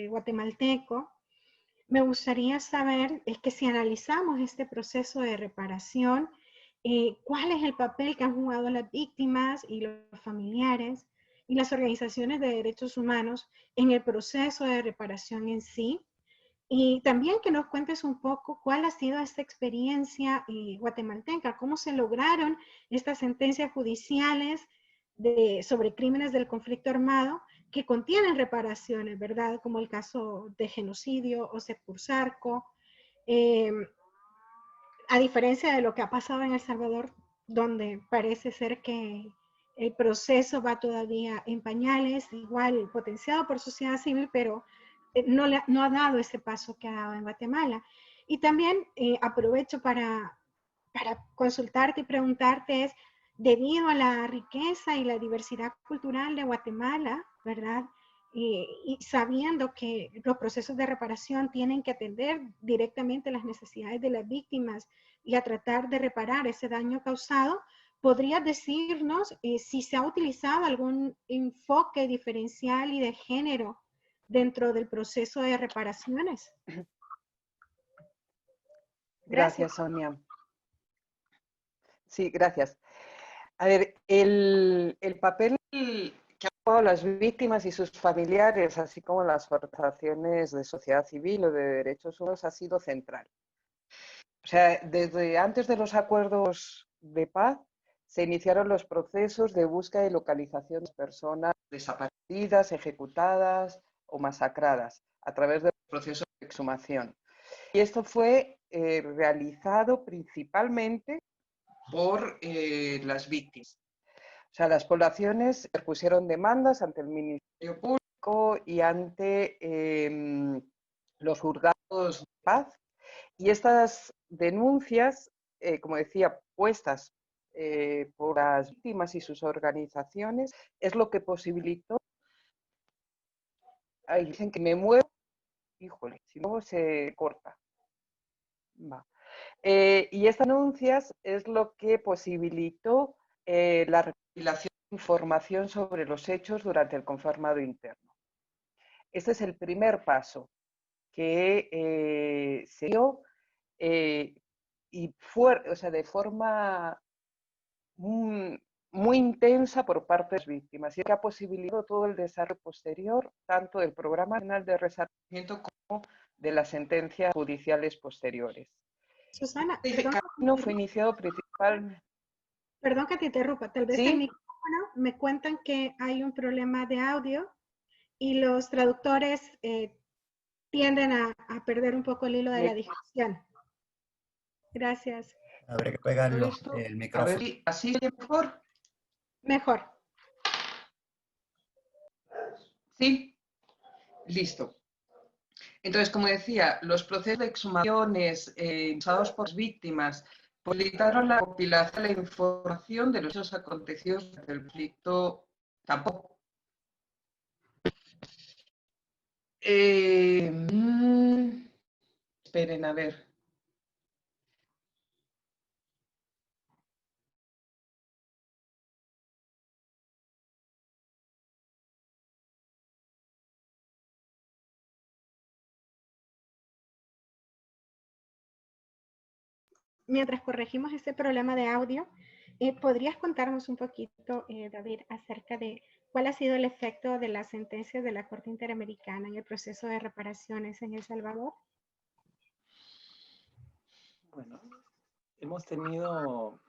guatemalteco, me gustaría saber, es que si analizamos este proceso de reparación, ¿cuál es el papel que han jugado las víctimas y los familiares y las organizaciones de derechos humanos en el proceso de reparación en sí? Y también que nos cuentes un poco cuál ha sido esta experiencia guatemalteca, cómo se lograron estas sentencias judiciales sobre crímenes del conflicto armado que contienen reparaciones, ¿verdad? Como el caso de genocidio o Sepursarco, a diferencia de lo que ha pasado en El Salvador, donde parece ser que El proceso va todavía en pañales, igual potenciado por sociedad civil, pero no ha dado ese paso que ha dado en Guatemala. Y también aprovecho para consultarte y preguntarte es, debido a la riqueza y la diversidad cultural de Guatemala, ¿verdad? Y sabiendo que los procesos de reparación tienen que atender directamente las necesidades de las víctimas y a tratar de reparar ese daño causado, ¿podrías decirnos si se ha utilizado algún enfoque diferencial y de género dentro del proceso de reparaciones? Gracias, Sonia. Sí, gracias. A ver, el papel que han jugado las víctimas y sus familiares, así como las organizaciones de sociedad civil o de derechos humanos, ha sido central. O sea, desde antes de los acuerdos de paz, se iniciaron los procesos de búsqueda y localización de personas desaparecidas, ejecutadas o masacradas a través de los procesos de exhumación. Y esto fue realizado principalmente por las víctimas. O sea, las poblaciones pusieron demandas ante el Ministerio Público y ante los juzgados de paz. Y estas denuncias, como decía, puestas por las víctimas y sus organizaciones, es lo que posibilitó. Ahí dicen que me muevo, híjole, si no se corta. Va. Y estas denuncias es lo que posibilitó la recopilación de información sobre los hechos durante el confirmado interno. Este es el primer paso que se dio y fue, o sea, de forma muy intensa por parte de las víctimas y que ha posibilitado todo el desarrollo posterior, tanto del Programa Nacional de Resarcimiento como de las sentencias judiciales posteriores. Susana, Este camino fue iniciado principalmente. Perdón que te interrumpa, tal vez ¿Sí? el micrófono, me cuentan que hay un problema de audio y los traductores tienden a perder un poco el hilo de la discusión. Gracias. Habría que pegarlo Esto, el a micrófono. ver, ¿así es mejor? Mejor. Sí, listo. Entonces, como decía, los procesos de exhumaciones usados por las víctimas posibilitaron la compilación de la información de los hechos acontecidos durante el conflicto tampoco. Esperen, a ver. Mientras corregimos ese problema de audio, ¿podrías contarnos un poquito, David, acerca de cuál ha sido el efecto de las sentencias de la Corte Interamericana en el proceso de reparaciones en El Salvador? Bueno, hemos tenido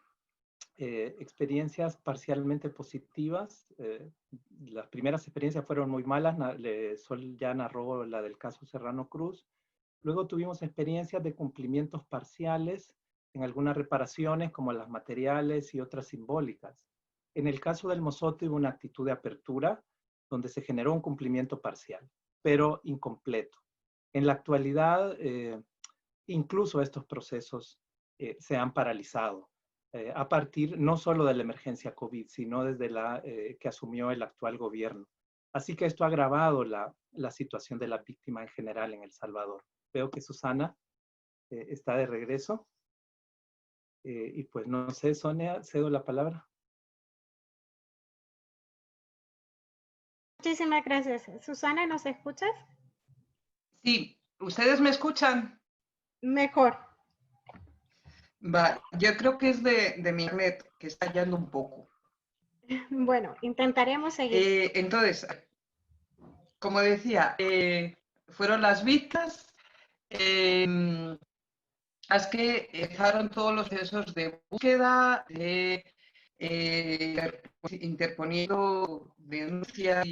experiencias parcialmente positivas. Las primeras experiencias fueron muy malas. Sol ya narró la del caso Serrano Cruz. Luego tuvimos experiencias de cumplimientos parciales en algunas reparaciones, como las materiales y otras simbólicas. En el caso del Mozote hubo una actitud de apertura, donde se generó un cumplimiento parcial, pero incompleto. En la actualidad, incluso estos procesos se han paralizado a partir no solo de la emergencia COVID, sino desde la que asumió el actual gobierno. Así que esto ha agravado la situación de la víctima en general en El Salvador. Veo que Susana está de regreso. Y pues no sé, Sonia, cedo la palabra. Muchísimas gracias. Susana, ¿nos escuchas? Sí, ¿ustedes me escuchan? Mejor. Va, yo creo que es de mi internet, que está fallando un poco. Bueno, intentaremos seguir. Entonces, como decía, fueron las víctimas las que empezaron todos los procesos de búsqueda, de interponiendo denuncias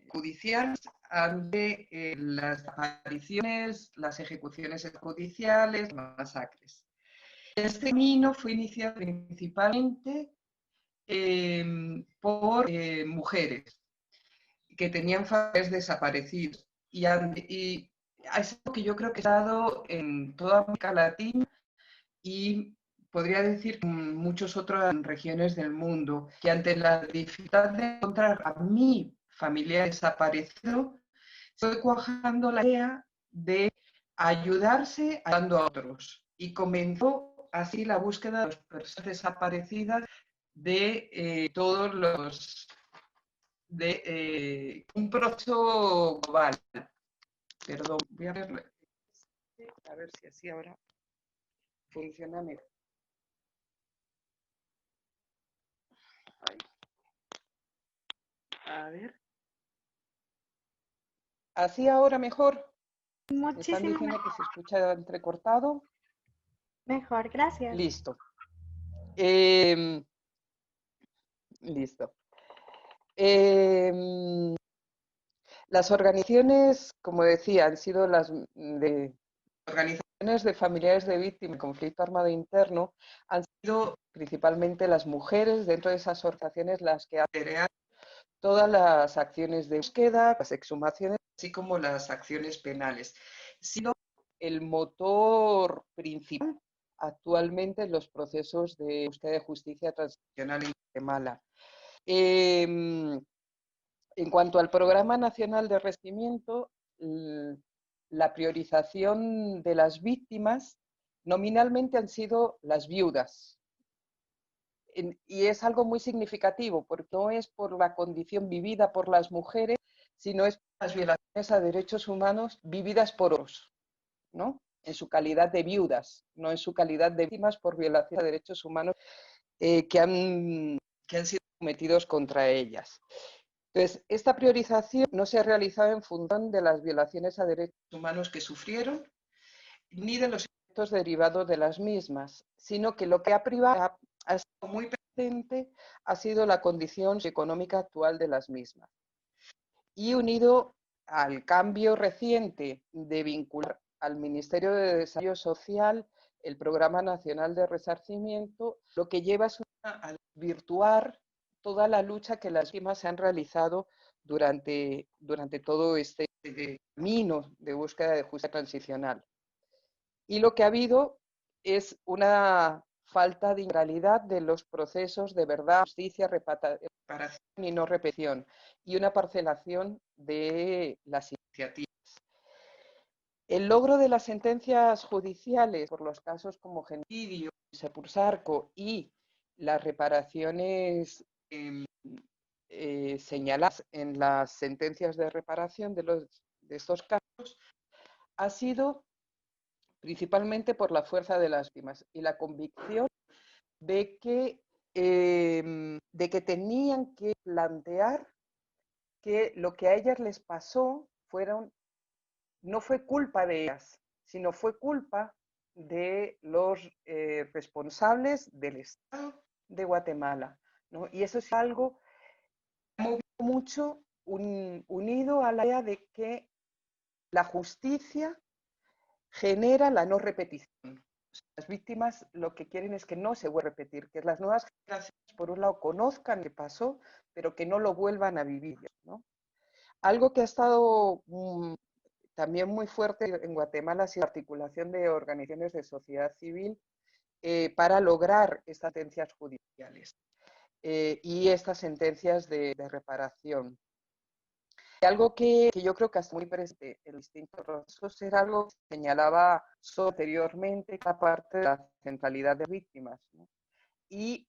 judiciales ante las apariciones, las ejecuciones judiciales, las masacres. Este camino fue iniciado principalmente por mujeres que tenían familiares desaparecidos. Y es algo que yo creo que ha estado en toda América Latina y podría decir en muchas otras regiones del mundo, que ante la dificultad de encontrar a mi familiar desaparecido, estoy cuajando la idea de ayudarse ayudando a otros. Y comenzó así la búsqueda de las personas desaparecidas de todos los... de un proceso global. Perdón, voy a ver si así ahora funciona mejor. A ver. ¿Así ahora mejor? Me están Muchísimo diciendo que se escucha entrecortado. mejor, gracias. Listo. Listo. Las organizaciones, como decía, han sido las organizaciones de familiares de víctimas de conflicto armado interno, han sido principalmente las mujeres dentro de esas organizaciones las que han creado todas las acciones de búsqueda, las exhumaciones, así como las acciones penales, siendo el motor principal actualmente en los procesos de búsqueda de justicia transicional en Guatemala. En cuanto al Programa Nacional de Resarcimiento, la priorización de las víctimas nominalmente han sido las viudas. Y es algo muy significativo, porque no es por la condición vivida por las mujeres, sino es por las violaciones a derechos humanos vividas por otros, ¿no? En su calidad de viudas, no en su calidad de víctimas por violaciones a derechos humanos que han sido cometidos contra ellas. Entonces, esta priorización no se ha realizado en función de las violaciones a derechos humanos que sufrieron, ni de los efectos derivados de las mismas, sino que lo que ha estado muy presente ha sido la condición económica actual de las mismas. Y unido al cambio reciente de vincular al Ministerio de Desarrollo Social el Programa Nacional de Resarcimiento, lo que lleva es a virtuar toda la lucha que las víctimas se han realizado durante todo este camino de búsqueda de justicia transicional. Y lo que ha habido es una falta de integralidad de los procesos de verdad, justicia, reparación y no repetición, y una parcelación de las iniciativas. El logro de las sentencias judiciales por los casos como genocidio, Sepulsarco y las reparaciones señaladas en las sentencias de reparación de estos casos ha sido principalmente por la fuerza de las víctimas y la convicción de que tenían que plantear que lo que a ellas les pasó no fue culpa de ellas, sino fue culpa de los responsables del Estado de Guatemala, ¿no? Y eso es algo que ha movido mucho unido a la idea de que la justicia genera la no repetición. Las víctimas lo que quieren es que no se vuelva a repetir, que las nuevas generaciones, por un lado, conozcan lo que pasó, pero que no lo vuelvan a vivir, ¿no? Algo que ha estado también muy fuerte en Guatemala ha sido la articulación de organizaciones de sociedad civil para lograr estas sentencias judiciales y estas sentencias de reparación. Y algo que yo creo que hasta muy presente en distintos procesos era algo que señalaba anteriormente, la parte de la centralidad de víctimas, ¿no? Y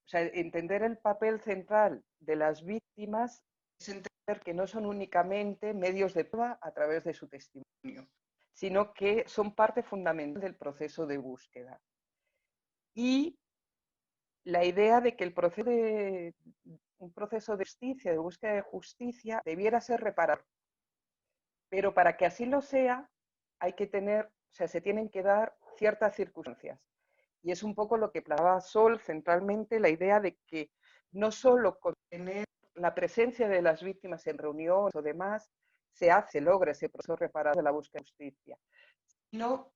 o sea, entender el papel central de las víctimas es entender que no son únicamente medios de prueba a través de su testimonio, sino que son parte fundamental del proceso de búsqueda. Y la idea de que un proceso de justicia, de búsqueda de justicia, debiera ser reparador. Pero para que así lo sea, se tienen que dar ciertas circunstancias. Y es un poco lo que planteaba Sol centralmente, la idea de que no solo con tener la presencia de las víctimas en reuniones o demás, se logra ese proceso reparador de la búsqueda de justicia, sino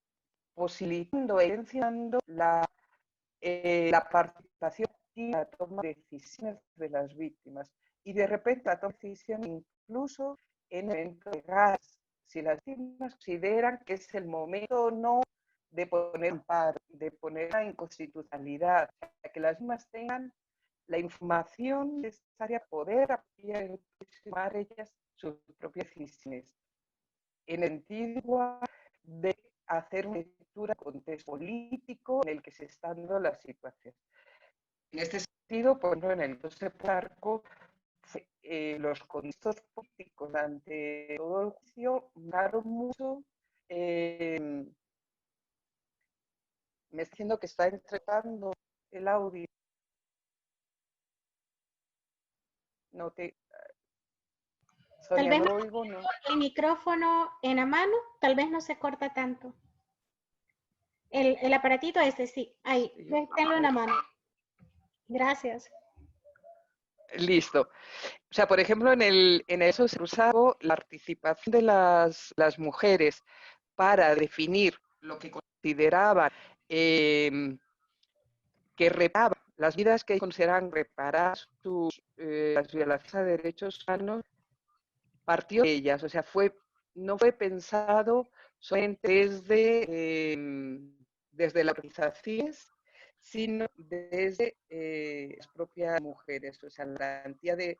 posibilitando e evidenciando la participación la toma de decisiones de las víctimas. Y de repente la toma de decisiones incluso en el momento de gas, si las víctimas consideran que es el momento o no de poner amparo, de poner la inconstitucionalidad, para que las víctimas tengan la información necesaria para poder tomar ellas sus propias decisiones. En el sentido de hacer una lectura de contexto político en el que se está dando la situación. En este sentido, por ejemplo, en el caso de Arco, los contextos políticos ante todo el juicio marcaron mucho. Me está diciendo que está entregando el audio. No te... Tal Sonia, vez no no lo oigo, ¿no? el micrófono en la mano, tal vez no se corta tanto. El aparatito ese, sí, ahí, tenlo en la mano. Gracias. Listo. O sea, por ejemplo, en eso se usaba la participación de las mujeres para definir lo que consideraban que reparaban las vidas que consideraban reparar las violaciones a derechos humanos, partió de ellas. O sea, no fue pensado solamente desde las organizaciones, sino desde las propias mujeres. O sea, la garantía de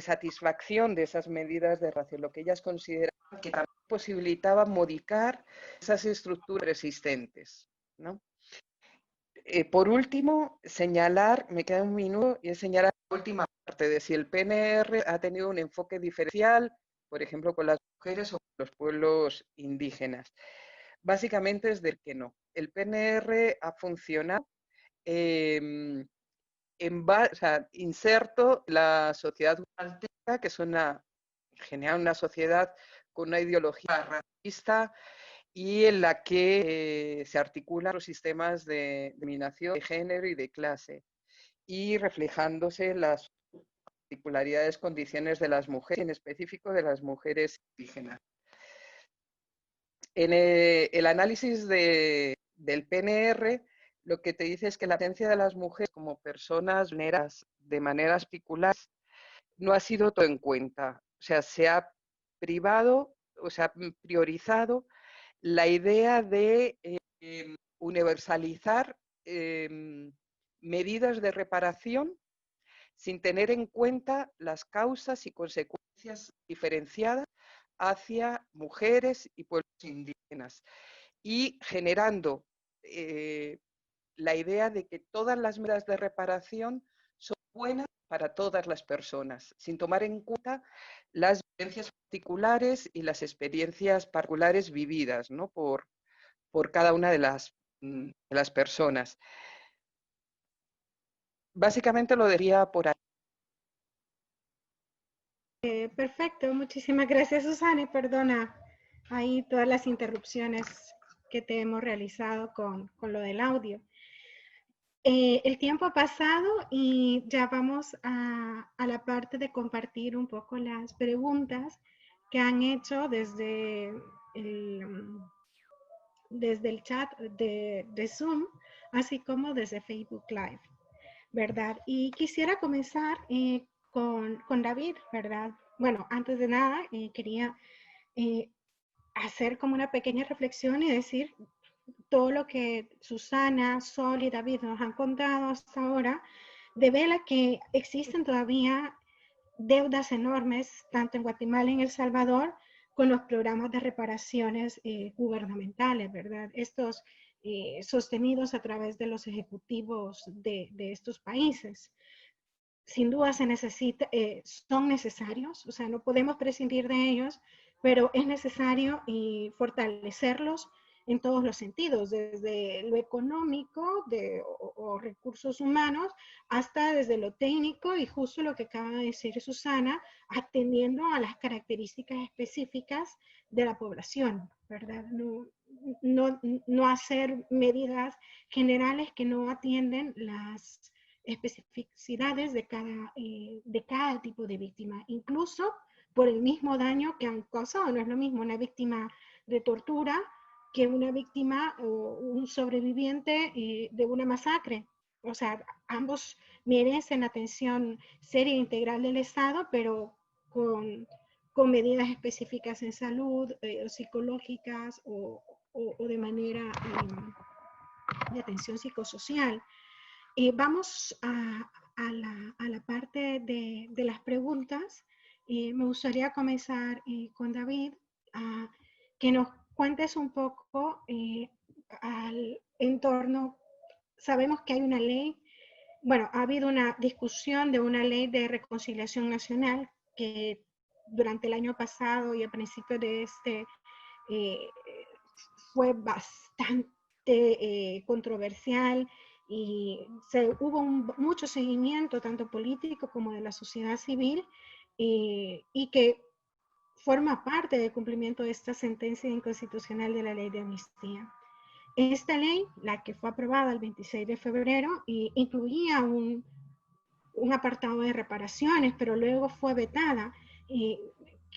satisfacción de esas medidas de ración, lo que ellas consideraban que también posibilitaba modificar esas estructuras existentes, ¿no? Por último, me queda un minuto, y es señalar la última parte de si el PNR ha tenido un enfoque diferencial, por ejemplo, con las mujeres o con los pueblos indígenas. Básicamente es del que no. El PNR ha funcionado inserto la sociedad guatemalteca, que es en general una sociedad con una ideología racista y en la que se articulan los sistemas de dominación de género y de clase, y reflejándose las particularidades, condiciones de las mujeres, en específico de las mujeres indígenas. En el análisis del PNR, lo que te dice es que la presencia de las mujeres como personas vulneradas de maneras particulares no ha sido todo en cuenta. O sea, se ha priorizado la idea de universalizar medidas de reparación sin tener en cuenta las causas y consecuencias diferenciadas hacia mujeres y pueblos indígenas, y generando la idea de que todas las medidas de reparación son buenas para todas las personas, sin tomar en cuenta las vivencias particulares y las experiencias particulares vividas, ¿no? por cada una de las personas. Básicamente lo diría por ahí. Perfecto, muchísimas gracias, Susana, y perdona ahí todas las interrupciones que te hemos realizado con lo del audio. El tiempo ha pasado y ya vamos a la parte de compartir un poco las preguntas que han hecho desde el chat de Zoom, así como desde Facebook Live, ¿verdad? Y quisiera comenzar con David, ¿verdad? Bueno, antes de nada, quería hacer como una pequeña reflexión y decir todo lo que Susana, Sol y David nos han contado hasta ahora devela que existen todavía deudas enormes, tanto en Guatemala y en El Salvador, con los programas de reparaciones gubernamentales, ¿verdad? Estos sostenidos a través de los ejecutivos de estos países. Sin duda son necesarios, o sea, no podemos prescindir de ellos, pero es necesario fortalecerlos en todos los sentidos, desde lo económico o recursos humanos, hasta desde lo técnico y justo lo que acaba de decir Susana, atendiendo a las características específicas de la población, ¿verdad? No hacer medidas generales que no atienden las especificidades de cada tipo de víctima, incluso por el mismo daño que han causado. No es lo mismo una víctima de tortura que una víctima o un sobreviviente de una masacre, o sea, ambos merecen atención seria e integral del Estado, pero con medidas específicas en salud, psicológicas o de manera de atención psicosocial. Vamos a la parte de las preguntas. Me gustaría comenzar con David, que nos cuentes un poco al entorno. Sabemos que hay una ley, bueno, ha habido una discusión de una ley de reconciliación nacional que durante el año pasado y a principios de este fue bastante controversial y hubo mucho seguimiento tanto político como de la sociedad civil y que forma parte del cumplimiento de esta sentencia inconstitucional de la ley de amnistía. Esta ley, la que fue aprobada el 26 de febrero, incluía un apartado de reparaciones, pero luego fue vetada.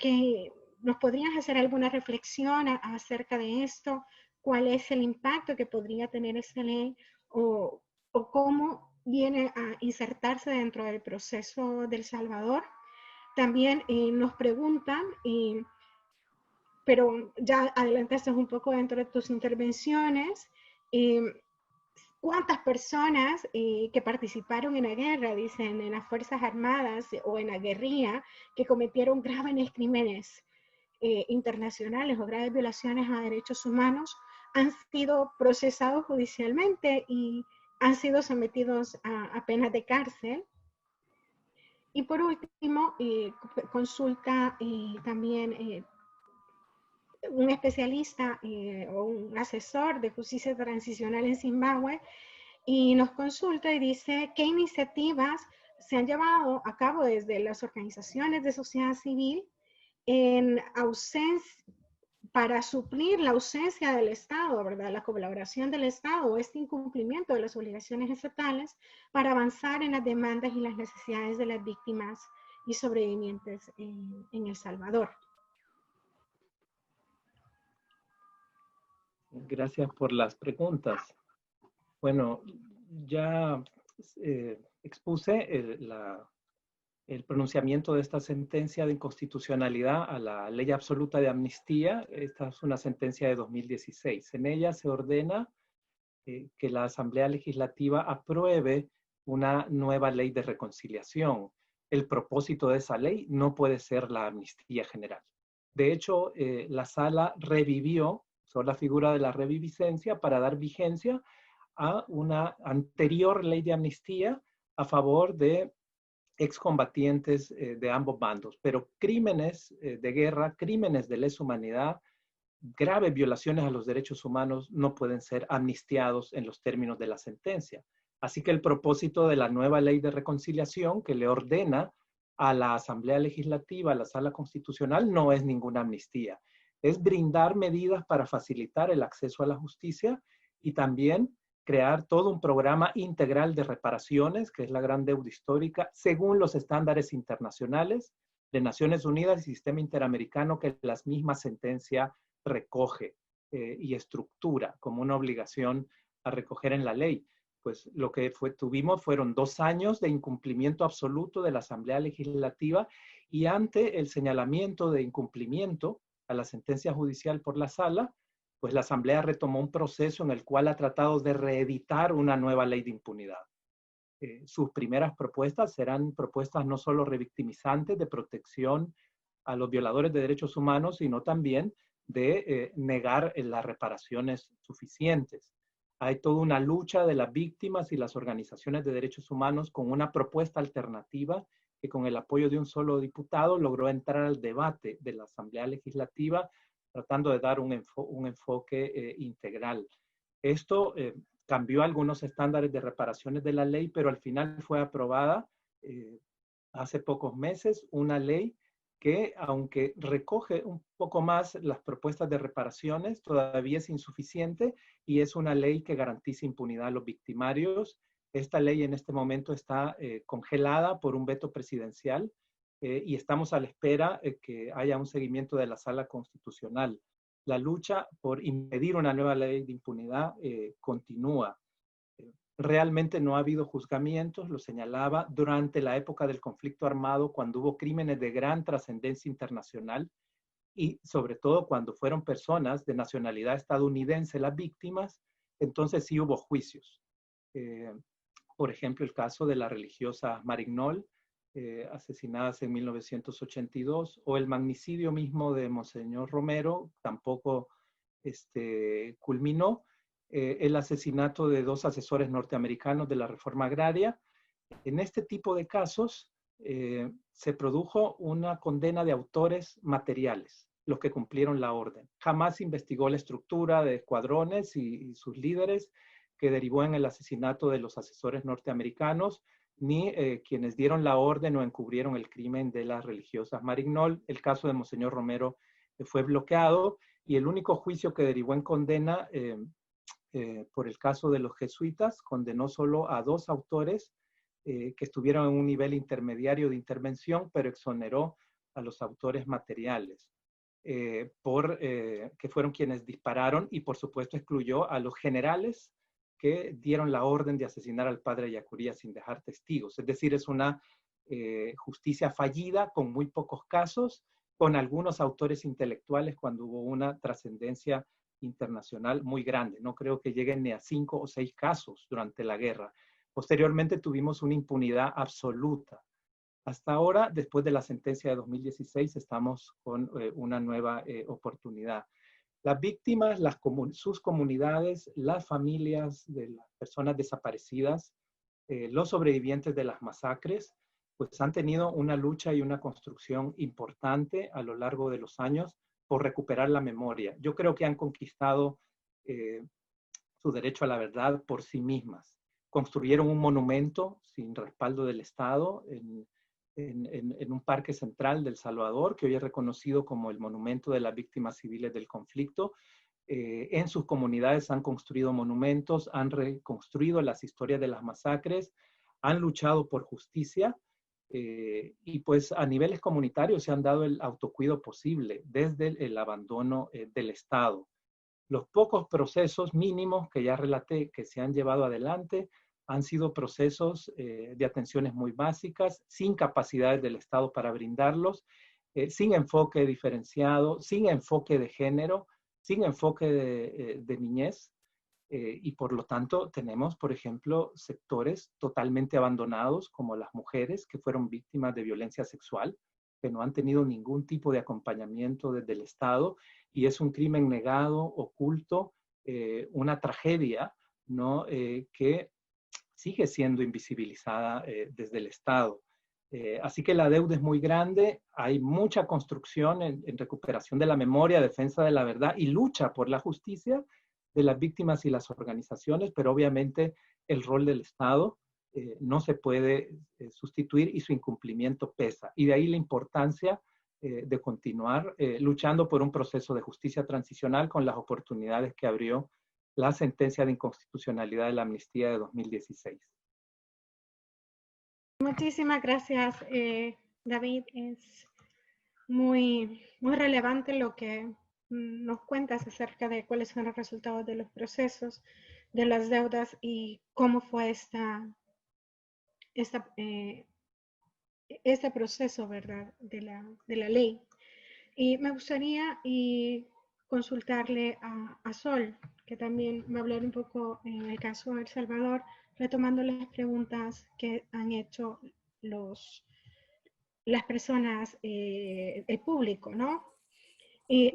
Que ¿Nos podrías hacer alguna reflexión acerca de esto? ¿Cuál es el impacto que podría tener esta ley? ¿O cómo viene a insertarse dentro del proceso del Salvador? También nos preguntan, pero ya adelantaste un poco dentro de tus intervenciones, ¿cuántas personas que participaron en la guerra, dicen, en las Fuerzas Armadas o en la guerrilla, que cometieron graves crímenes internacionales o graves violaciones a derechos humanos, han sido procesados judicialmente y han sido sometidos a penas de cárcel? Y por último, consulta también un especialista o un asesor de justicia transicional en Zimbabue, y nos consulta y dice qué iniciativas se han llevado a cabo desde las organizaciones de sociedad civil en para suplir la ausencia del Estado, ¿verdad? La colaboración del Estado o este incumplimiento de las obligaciones estatales para avanzar en las demandas y las necesidades de las víctimas y sobrevivientes en El Salvador. Gracias por las preguntas. Bueno, ya expuse el pronunciamiento de esta sentencia de inconstitucionalidad a la Ley Absoluta de Amnistía. Esta es una sentencia de 2016. En ella se ordena que la Asamblea Legislativa apruebe una nueva ley de reconciliación. El propósito de esa ley no puede ser la amnistía general. De hecho, la Sala revivió, usó la figura de la reviviscencia para dar vigencia a una anterior ley de amnistía a favor de excombatientes de ambos bandos, pero crímenes de guerra, crímenes de lesa humanidad, graves violaciones a los derechos humanos no pueden ser amnistiados en los términos de la sentencia. Así que el propósito de la nueva ley de reconciliación que le ordena a la Asamblea Legislativa, a la Sala Constitucional, no es ninguna amnistía. Es brindar medidas para facilitar el acceso a la justicia y también crear todo un programa integral de reparaciones, que es la gran deuda histórica, según los estándares internacionales de Naciones Unidas y Sistema Interamericano que la misma sentencia recoge y estructura como una obligación a recoger en la ley. Pues lo que tuvimos fueron 2 años de incumplimiento absoluto de la Asamblea Legislativa, y ante el señalamiento de incumplimiento a la sentencia judicial por la Sala, pues la Asamblea retomó un proceso en el cual ha tratado de reeditar una nueva ley de impunidad. Sus primeras propuestas serán propuestas no solo revictimizantes de protección a los violadores de derechos humanos, sino también de negar las reparaciones suficientes. Hay toda una lucha de las víctimas y las organizaciones de derechos humanos con una propuesta alternativa que con el apoyo de un solo diputado logró entrar al debate de la Asamblea Legislativa, tratando de dar un enfoque integral. Esto cambió algunos estándares de reparaciones de la ley, pero al final fue aprobada hace pocos meses una ley que, aunque recoge un poco más las propuestas de reparaciones, todavía es insuficiente y es una ley que garantiza impunidad a los victimarios. Esta ley en este momento está congelada por un veto presidencial y estamos a la espera que haya un seguimiento de la Sala Constitucional. La lucha por impedir una nueva ley de impunidad continúa. realmente no ha habido juzgamientos, lo señalaba, durante la época del conflicto armado, cuando hubo crímenes de gran trascendencia internacional y sobre todo cuando fueron personas de nacionalidad estadounidense las víctimas, entonces sí hubo juicios. Por ejemplo, el caso de la religiosa Marignol, asesinadas en 1982, o el magnicidio mismo de Monseñor Romero, tampoco culminó. El asesinato de 2 asesores norteamericanos de la reforma agraria. En este tipo de casos se produjo una condena de autores materiales, los que cumplieron la orden. Jamás investigó la estructura de escuadrones y sus líderes que derivó en el asesinato de los asesores norteamericanos, ni quienes dieron la orden o encubrieron el crimen de las religiosas Marignol. El caso de Monseñor Romero fue bloqueado y el único juicio que derivó en condena por el caso de los jesuitas condenó solo a 2 autores que estuvieron en un nivel intermediario de intervención, pero exoneró a los autores materiales, que fueron quienes dispararon, y por supuesto excluyó a los generales que dieron la orden de asesinar al padre Ayacuría sin dejar testigos. Es decir, es una justicia fallida con muy pocos casos, con algunos autores intelectuales cuando hubo una trascendencia internacional muy grande. No creo que lleguen ni a 5 o 6 casos durante la guerra. Posteriormente tuvimos una impunidad absoluta. Hasta ahora, después de la sentencia de 2016, estamos con una nueva oportunidad. Las víctimas, sus comunidades, las familias de las personas desaparecidas, los sobrevivientes de las masacres, pues han tenido una lucha y una construcción importante a lo largo de los años por recuperar la memoria. Yo creo que han conquistado su derecho a la verdad por sí mismas. Construyeron un monumento sin respaldo del Estado en un parque central del Salvador, que hoy es reconocido como el monumento de las víctimas civiles del conflicto. En sus comunidades han construido monumentos, han reconstruido las historias de las masacres, han luchado por justicia, y pues a niveles comunitarios se han dado el autocuido posible desde el abandono del Estado. Los pocos procesos mínimos que ya relaté que se han llevado adelante han sido procesos de atenciones muy básicas, sin capacidades del Estado para brindarlos, sin enfoque diferenciado, sin enfoque de género, sin enfoque de niñez. Y por lo tanto tenemos, por ejemplo, sectores totalmente abandonados, como las mujeres que fueron víctimas de violencia sexual, que no han tenido ningún tipo de acompañamiento desde el Estado, y es un crimen negado, oculto, una tragedia, ¿no? Que sigue siendo invisibilizada desde el Estado. Así que la deuda es muy grande, hay mucha construcción en recuperación de la memoria, defensa de la verdad y lucha por la justicia de las víctimas y las organizaciones, pero obviamente el rol del Estado no se puede sustituir y su incumplimiento pesa. Y de ahí la importancia de continuar luchando por un proceso de justicia transicional con las oportunidades que abrió la sentencia de inconstitucionalidad de la amnistía de 2016. Muchísimas gracias, David. Es muy relevante lo que nos cuentas acerca de cuáles son los resultados de los procesos, de las deudas y cómo fue este proceso, ¿verdad?, de la ley. Y me gustaría consultarle a Sol, que también va a hablar un poco en el caso de El Salvador, retomando las preguntas que han hecho las personas, el público, ¿no?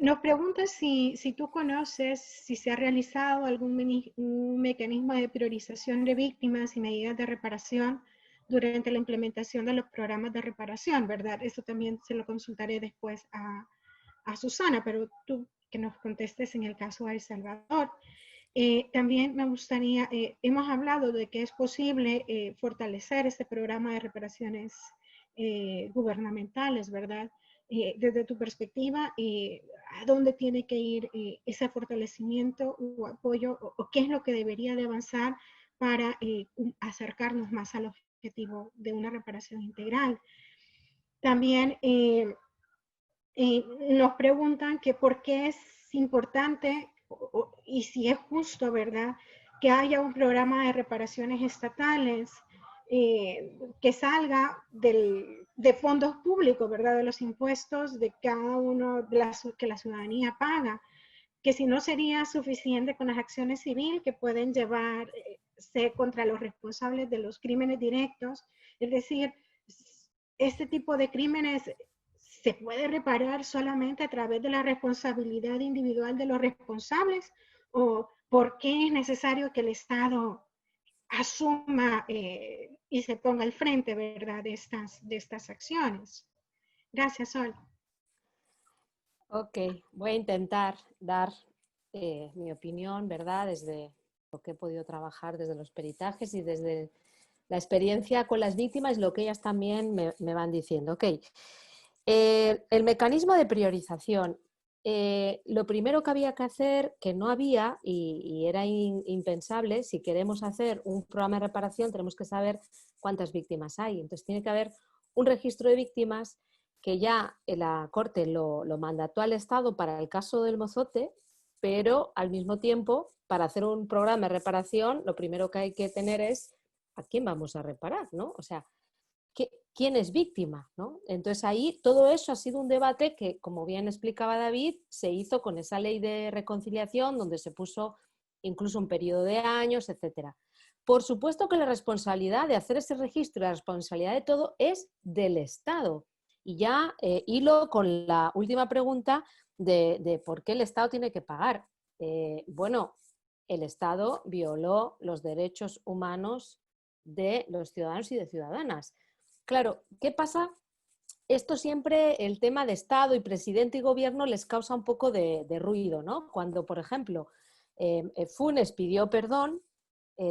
Nos pregunta si tú conoces si se ha realizado un mecanismo de priorización de víctimas y medidas de reparación durante la implementación de los programas de reparación, ¿verdad? Eso también se lo consultaré después a Susana, pero tú que nos contestes en el caso de El Salvador. También me gustaría, hemos hablado de que es posible fortalecer este programa de reparaciones gubernamentales, ¿verdad? Desde tu perspectiva, ¿a dónde tiene que ir ese fortalecimiento o apoyo o qué es lo que debería de avanzar para acercarnos más al objetivo de una reparación integral? También nos preguntan que por qué es importante y si es justo, ¿verdad?, que haya un programa de reparaciones estatales que salga de fondos públicos, ¿verdad? De los impuestos de cada uno que la ciudadanía paga, que si no sería suficiente con las acciones civiles que pueden llevarse contra los responsables de los crímenes directos. Es decir, este tipo de crímenes se puede reparar solamente a través de la responsabilidad individual de los responsables, o por qué es necesario que el Estado asuma y se ponga al frente, ¿verdad?, de estas acciones. Gracias, Sol. Ok, voy a intentar dar mi opinión, ¿verdad?, desde lo que he podido trabajar desde los peritajes y desde la experiencia con las víctimas y lo que ellas también me van diciendo. Ok, el mecanismo de priorización. Lo primero que había que hacer, que no había y era impensable, si queremos hacer un programa de reparación tenemos que saber cuántas víctimas hay. Entonces tiene que haber un registro de víctimas que ya la Corte lo mandató al Estado para el caso del Mozote, pero al mismo tiempo, para hacer un programa de reparación, lo primero que hay que tener es a quién vamos a reparar, ¿no? O sea, ¿quién es víctima, ¿no? Entonces ahí todo eso ha sido un debate que, como bien explicaba David, se hizo con esa ley de reconciliación donde se puso incluso un periodo de años, etcétera. Por supuesto que la responsabilidad de hacer ese registro, la responsabilidad de todo es del Estado. Y ya hilo con la última pregunta de por qué el Estado tiene que pagar. Bueno, el Estado violó los derechos humanos de los ciudadanos y de ciudadanas. Claro, ¿qué pasa? Esto siempre, el tema de Estado y presidente y gobierno les causa un poco de ruido, ¿no? Cuando, por ejemplo, Funes pidió perdón,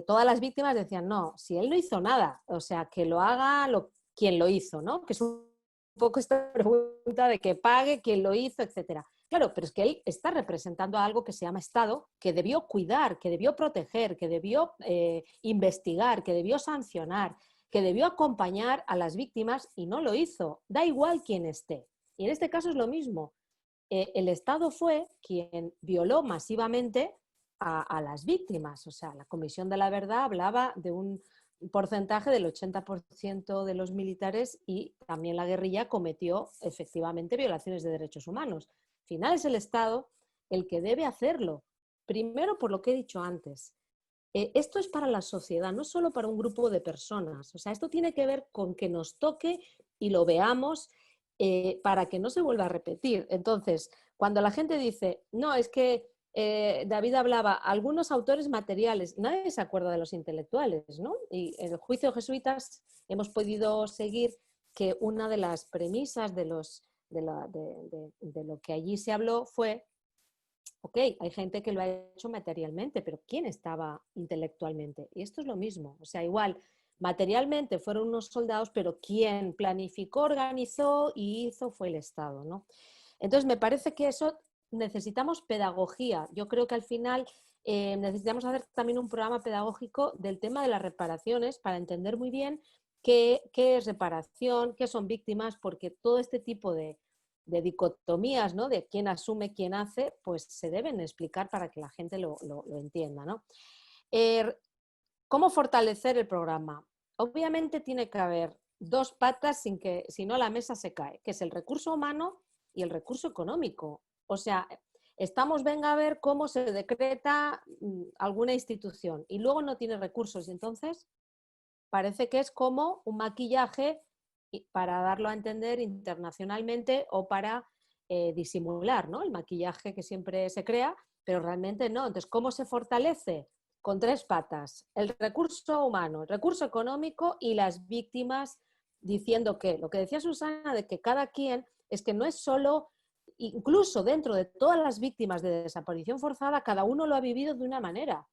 todas las víctimas decían, no, si él no hizo nada, o sea, que lo haga quien lo hizo, ¿no? Que es un poco esta pregunta de que pague quien lo hizo, etcétera. Claro, pero es que él está representando a algo que se llama Estado, que debió cuidar, que debió proteger, que debió investigar, que debió sancionar, que debió acompañar a las víctimas y no lo hizo. Da igual quién esté. Y en este caso es lo mismo. El Estado fue quien violó masivamente a las víctimas. O sea, la Comisión de la Verdad hablaba de un porcentaje del 80% de los militares y también la guerrilla cometió efectivamente violaciones de derechos humanos. Al final es el Estado el que debe hacerlo. Primero, por lo que he dicho antes, esto es para la sociedad, no solo para un grupo de personas. O sea, esto tiene que ver con que nos toque y lo veamos para que no se vuelva a repetir. Entonces, cuando la gente dice, no, es que David hablaba, algunos autores materiales, nadie se acuerda de los intelectuales, ¿no? Y en el juicio jesuitas hemos podido seguir que una de las premisas de lo que allí se habló fue, ok, hay gente que lo ha hecho materialmente, pero ¿quién estaba intelectualmente? Y esto es lo mismo, o sea, igual, materialmente fueron unos soldados, pero quien planificó, organizó y hizo fue el Estado, ¿no? Entonces, me parece que eso necesitamos pedagogía. Yo creo que al final necesitamos hacer también un programa pedagógico del tema de las reparaciones para entender muy bien qué es reparación, qué son víctimas, porque todo este tipo de dicotomías, ¿no?, de quién asume, quién hace, pues se deben explicar para que la gente lo entienda, ¿no? ¿Cómo fortalecer el programa? Obviamente tiene que haber dos patas si no la mesa se cae, que es el recurso humano y el recurso económico. O sea, venga a ver cómo se decreta alguna institución y luego no tiene recursos y entonces parece que es como un maquillaje para darlo a entender internacionalmente o para disimular, ¿no?, el maquillaje que siempre se crea, pero realmente no. Entonces, ¿cómo se fortalece? Con tres patas: el recurso humano, el recurso económico y las víctimas, diciendo que lo que decía Susana, de que cada quien, es que no es solo, incluso dentro de todas las víctimas de desaparición forzada, cada uno lo ha vivido de una manera.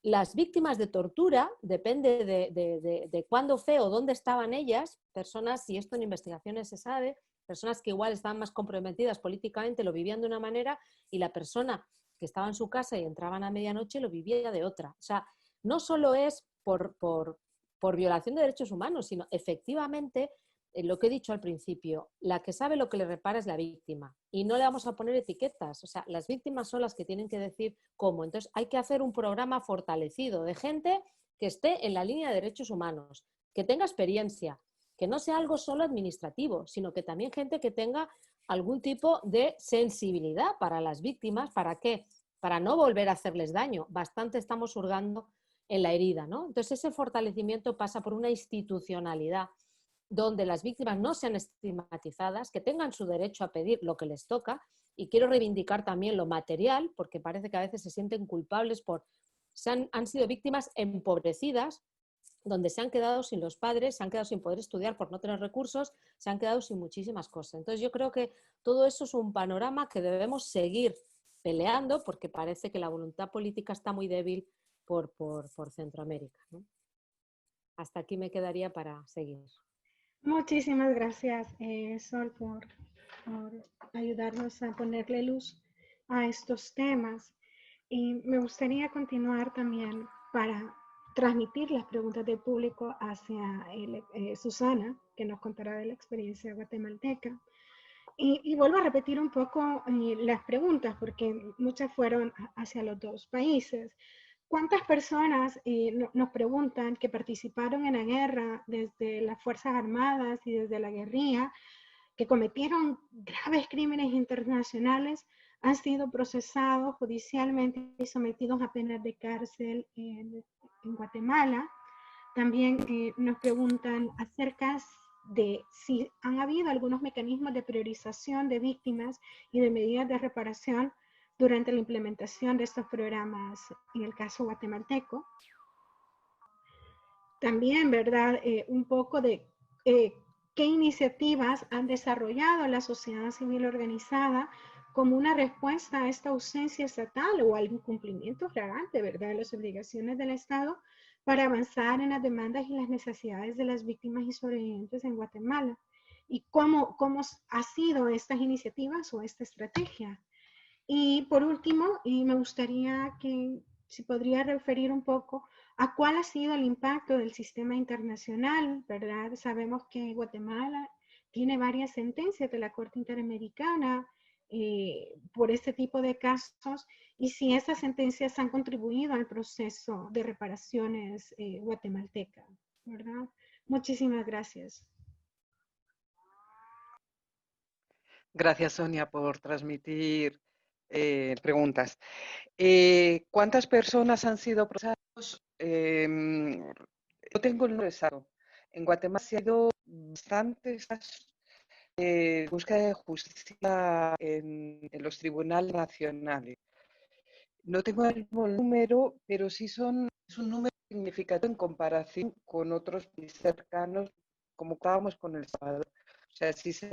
Las víctimas de tortura, depende de cuándo fue o dónde estaban ellas, personas, y esto en investigaciones se sabe, personas que igual estaban más comprometidas políticamente lo vivían de una manera y la persona que estaba en su casa y entraban a medianoche lo vivía de otra. O sea, no solo es por violación de derechos humanos, sino efectivamente lo que he dicho al principio, la que sabe lo que le repara es la víctima y no le vamos a poner etiquetas. O sea, las víctimas son las que tienen que decir cómo. Entonces hay que hacer un programa fortalecido de gente que esté en la línea de derechos humanos, que tenga experiencia, que no sea algo solo administrativo, sino que también gente que tenga algún tipo de sensibilidad para las víctimas. ¿Para qué? Para no volver a hacerles daño. Bastante estamos hurgando en la herida, ¿no? Entonces ese fortalecimiento pasa por una institucionalidad donde las víctimas no sean estigmatizadas, que tengan su derecho a pedir lo que les toca. Y quiero reivindicar también lo material, porque parece que a veces se sienten culpables por... han sido víctimas empobrecidas, donde se han quedado sin los padres, se han quedado sin poder estudiar por no tener recursos, se han quedado sin muchísimas cosas. Entonces yo creo que todo eso es un panorama que debemos seguir peleando, porque parece que la voluntad política está muy débil por Centroamérica, ¿no? Hasta aquí me quedaría para seguir. Muchísimas gracias, Sol, por ayudarnos a ponerle luz a estos temas. Y me gustaría continuar también para transmitir las preguntas del público hacia Susana, que nos contará de la experiencia guatemalteca. Y vuelvo a repetir un poco las preguntas, porque muchas fueron hacia los dos países. ¿Cuántas personas nos preguntan que participaron en la guerra desde las Fuerzas Armadas y desde la guerrilla, que cometieron graves crímenes internacionales, han sido procesados judicialmente y sometidos a penas de cárcel en Guatemala? También nos preguntan acerca de si han habido algunos mecanismos de priorización de víctimas y de medidas de reparación durante la implementación de estos programas en el caso guatemalteco. También, ¿verdad? Un poco de qué iniciativas han desarrollado la sociedad civil organizada como una respuesta a esta ausencia estatal o al incumplimiento flagrante, ¿verdad?, de las obligaciones del Estado para avanzar en las demandas y las necesidades de las víctimas y sobrevivientes en Guatemala. Y cómo ha sido estas iniciativas o esta estrategia. Y por último, me gustaría que si podría referir un poco a cuál ha sido el impacto del sistema internacional, ¿verdad? Sabemos que Guatemala tiene varias sentencias de la Corte Interamericana por este tipo de casos, y si esas sentencias han contribuido al proceso de reparaciones guatemalteca, ¿verdad? Muchísimas gracias. Gracias, Sonia, por transmitir preguntas. ¿Cuántas personas han sido procesadas? No tengo el número exacto. En Guatemala se ha ido bastantes búsqueda de justicia en los tribunales nacionales. No tengo el mismo número, pero sí es un número significativo en comparación con otros países cercanos, como estábamos con El Salvador. O sea, sí se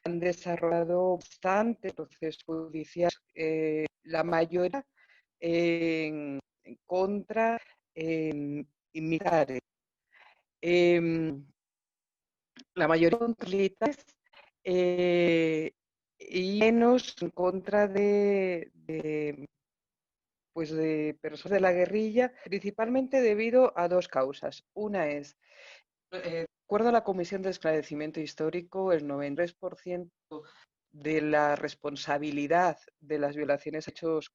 han desarrollado bastantes procesos judiciales, la mayoría en contra militares. La mayoría contra militares y menos en contra de personas de la guerrilla, principalmente debido a dos causas. Una es, de acuerdo a la Comisión de Esclarecimiento Histórico, el 93% de la responsabilidad de las violaciones hechos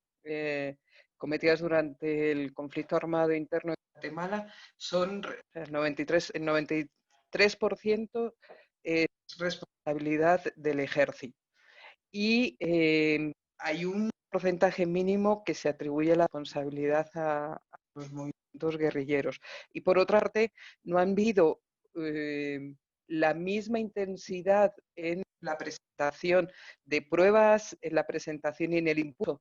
cometidas durante el conflicto armado interno de Guatemala son el 93% es responsabilidad del ejército. Y hay un porcentaje mínimo que se atribuye la responsabilidad a los movimientos guerrilleros. Y por otra parte, no han habido la misma intensidad en la presentación de pruebas, en la presentación y en el impulso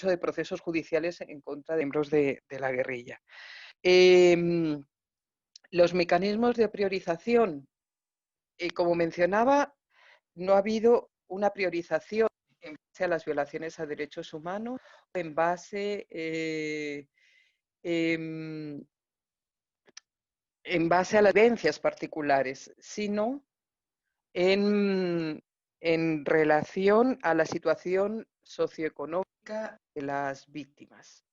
de procesos judiciales en contra de miembros de la guerrilla. Los mecanismos de priorización, como mencionaba, no ha habido una priorización en base a las violaciones a derechos humanos, en base a las vivencias particulares, sino en relación a la situación socioeconómica de las víctimas.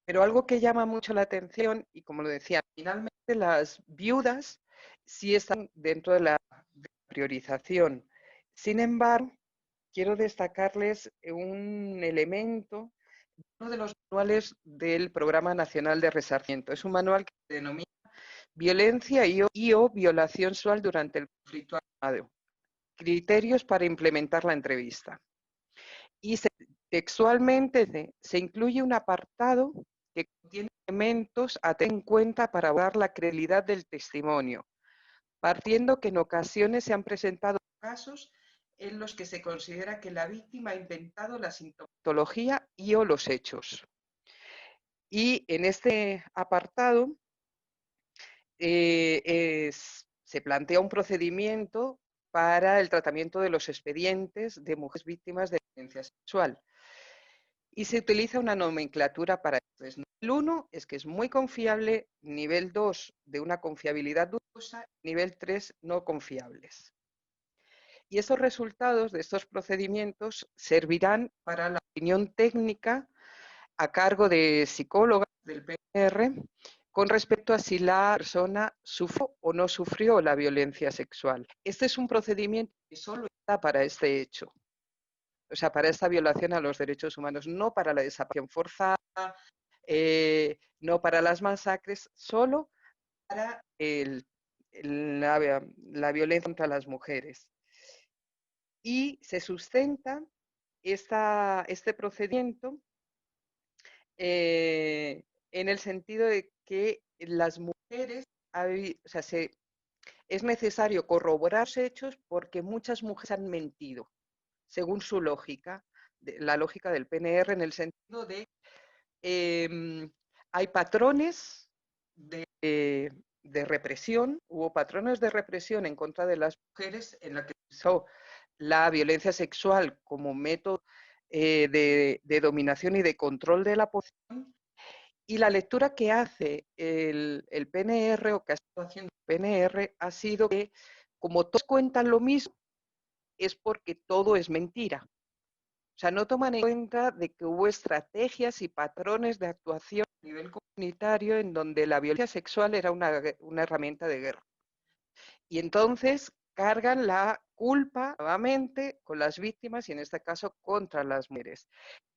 Pero algo que llama mucho la atención, y como lo decía, finalmente las viudas sí están dentro de la priorización. Sin embargo, quiero destacarles un elemento, uno de los manuales del Programa Nacional de Resarcimiento. Es un manual que se denomina Violencia y o violación sexual durante el conflicto armado. Criterios para implementar la entrevista. Y textualmente se incluye un apartado que contiene elementos a tener en cuenta para abordar la credibilidad del testimonio, partiendo que en ocasiones se han presentado casos en los que se considera que la víctima ha inventado la sintomatología y o los hechos. Y en este apartado se plantea un procedimiento para el tratamiento de los expedientes de mujeres víctimas de violencia sexual. Y se utiliza una nomenclatura para esto. Nivel 1 es que es muy confiable, nivel 2 de una confiabilidad dudosa, nivel 3 no confiables. Y esos resultados de estos procedimientos servirán para la opinión técnica a cargo de psicólogas del PNR con respecto a si la persona sufrió o no sufrió la violencia sexual. Este es un procedimiento que solo está para este hecho, o sea, para esta violación a los derechos humanos, no para la desaparición forzada, no para las masacres, solo para la violencia contra las mujeres. Y se sustenta este procedimiento en el sentido de que las mujeres, o sea, es necesario corroborar los hechos porque muchas mujeres han mentido, según su lógica, la lógica del PNR, en el sentido de hay patrones de represión, hubo patrones de represión en contra de las mujeres en la que usó la violencia sexual como método de dominación y de control de la población, y la lectura que hace el PNR, o que ha estado haciendo el PNR, ha sido que como todos cuentan lo mismo, es porque todo es mentira. O sea, no toman en cuenta de que hubo estrategias y patrones de actuación a nivel comunitario en donde la violencia sexual era una herramienta de guerra. Y entonces cargan la culpa nuevamente con las víctimas y en este caso contra las mujeres.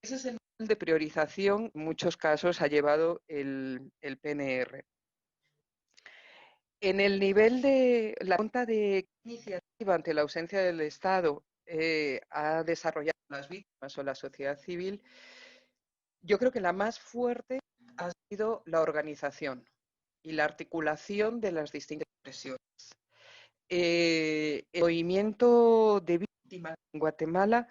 Ese es el nivel de priorización que en muchos casos ha llevado el PNR. En el nivel de la Junta de Iniciativa ante la ausencia del Estado ha desarrollado las víctimas o la sociedad civil, yo creo que la más fuerte ha sido la organización y la articulación de las distintas expresiones. El movimiento de víctimas en Guatemala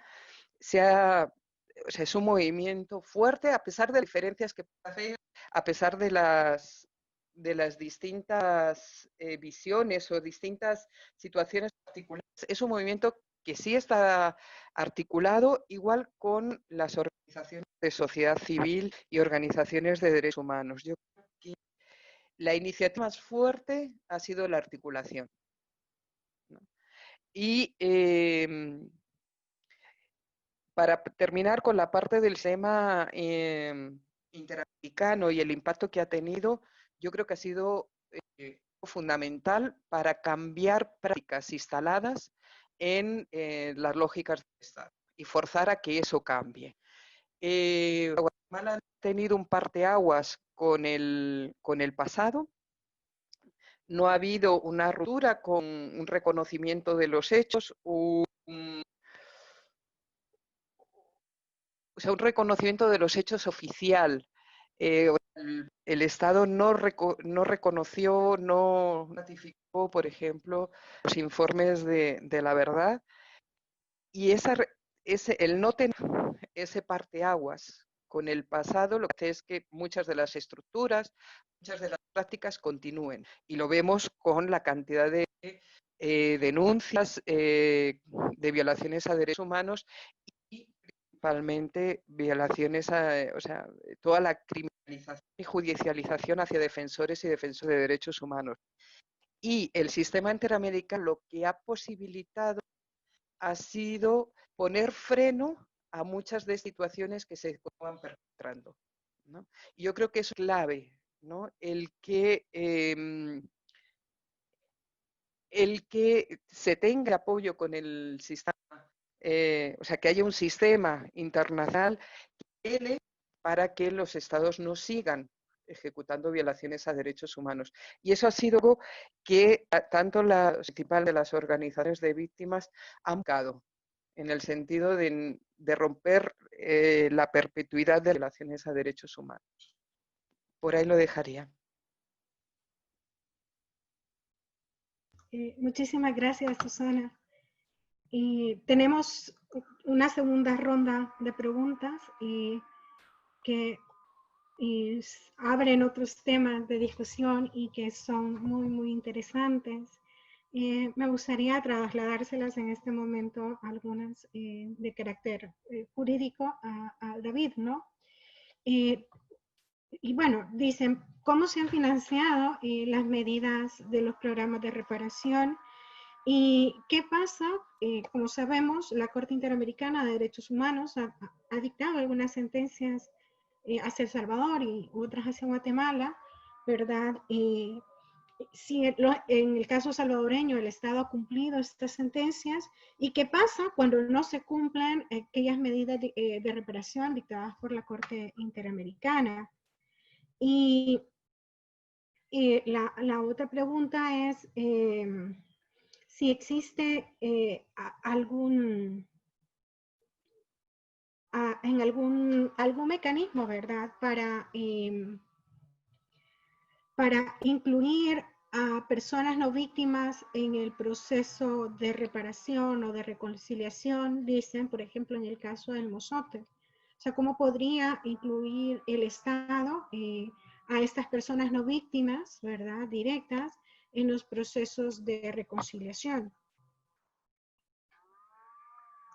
es un movimiento fuerte a pesar de las diferencias que puede haber, a pesar de las distintas visiones o distintas situaciones particulares. Es un movimiento que sí está articulado igual con las organizaciones de sociedad civil y organizaciones de derechos humanos. Yo creo que la iniciativa más fuerte ha sido la articulación, ¿no? Y para terminar con la parte del tema interamericano y el impacto que ha tenido, yo creo que ha sido fundamental para cambiar prácticas instaladas en las lógicas del Estado y forzar a que eso cambie. Guatemala ha tenido un parteaguas con el pasado. No ha habido una ruptura con un reconocimiento de los hechos, un reconocimiento de los hechos oficial. El Estado no reconoció, no ratificó, por ejemplo, los informes de la verdad, y el no tener ese parteaguas con el pasado lo que hace es que muchas de las estructuras, muchas de las prácticas continúen, y lo vemos con la cantidad de denuncias de violaciones a derechos humanos y principalmente violaciones o sea, toda la criminalización y judicialización hacia defensores y defensores de derechos humanos. Y el sistema interamericano lo que ha posibilitado ha sido poner freno a muchas de situaciones que se estaban perpetrando, ¿no? Y yo creo que es clave ¿no? El que se tenga apoyo con el sistema, o sea, que haya un sistema internacional que para que los estados no sigan ejecutando violaciones a derechos humanos. Y eso ha sido algo que tanto la principal de las organizaciones de víctimas han buscado, en el sentido de romper la perpetuidad de violaciones a derechos humanos. Por ahí lo dejaría. Muchísimas gracias, Susana. Y tenemos una segunda ronda de preguntas que abren otros temas de discusión y que son muy, muy interesantes. Me gustaría trasladárselas en este momento algunas de carácter jurídico a David, ¿no? Y bueno, dicen, ¿cómo se han financiado las medidas de los programas de reparación? ¿Y qué pasa? Como sabemos, la Corte Interamericana de Derechos Humanos ha dictado algunas sentencias hacia El Salvador y otras hacia Guatemala, ¿verdad? Si en el caso salvadoreño el Estado ha cumplido estas sentencias, ¿y qué pasa cuando no se cumplen aquellas medidas de reparación dictadas por la Corte Interamericana? Y la otra pregunta es si existe algún mecanismo, ¿verdad?, para incluir a personas no víctimas en el proceso de reparación o de reconciliación, dicen, por ejemplo, en el caso del Mozote. O sea, ¿cómo podría incluir el Estado a estas personas no víctimas, ¿verdad?, directas, en los procesos de reconciliación?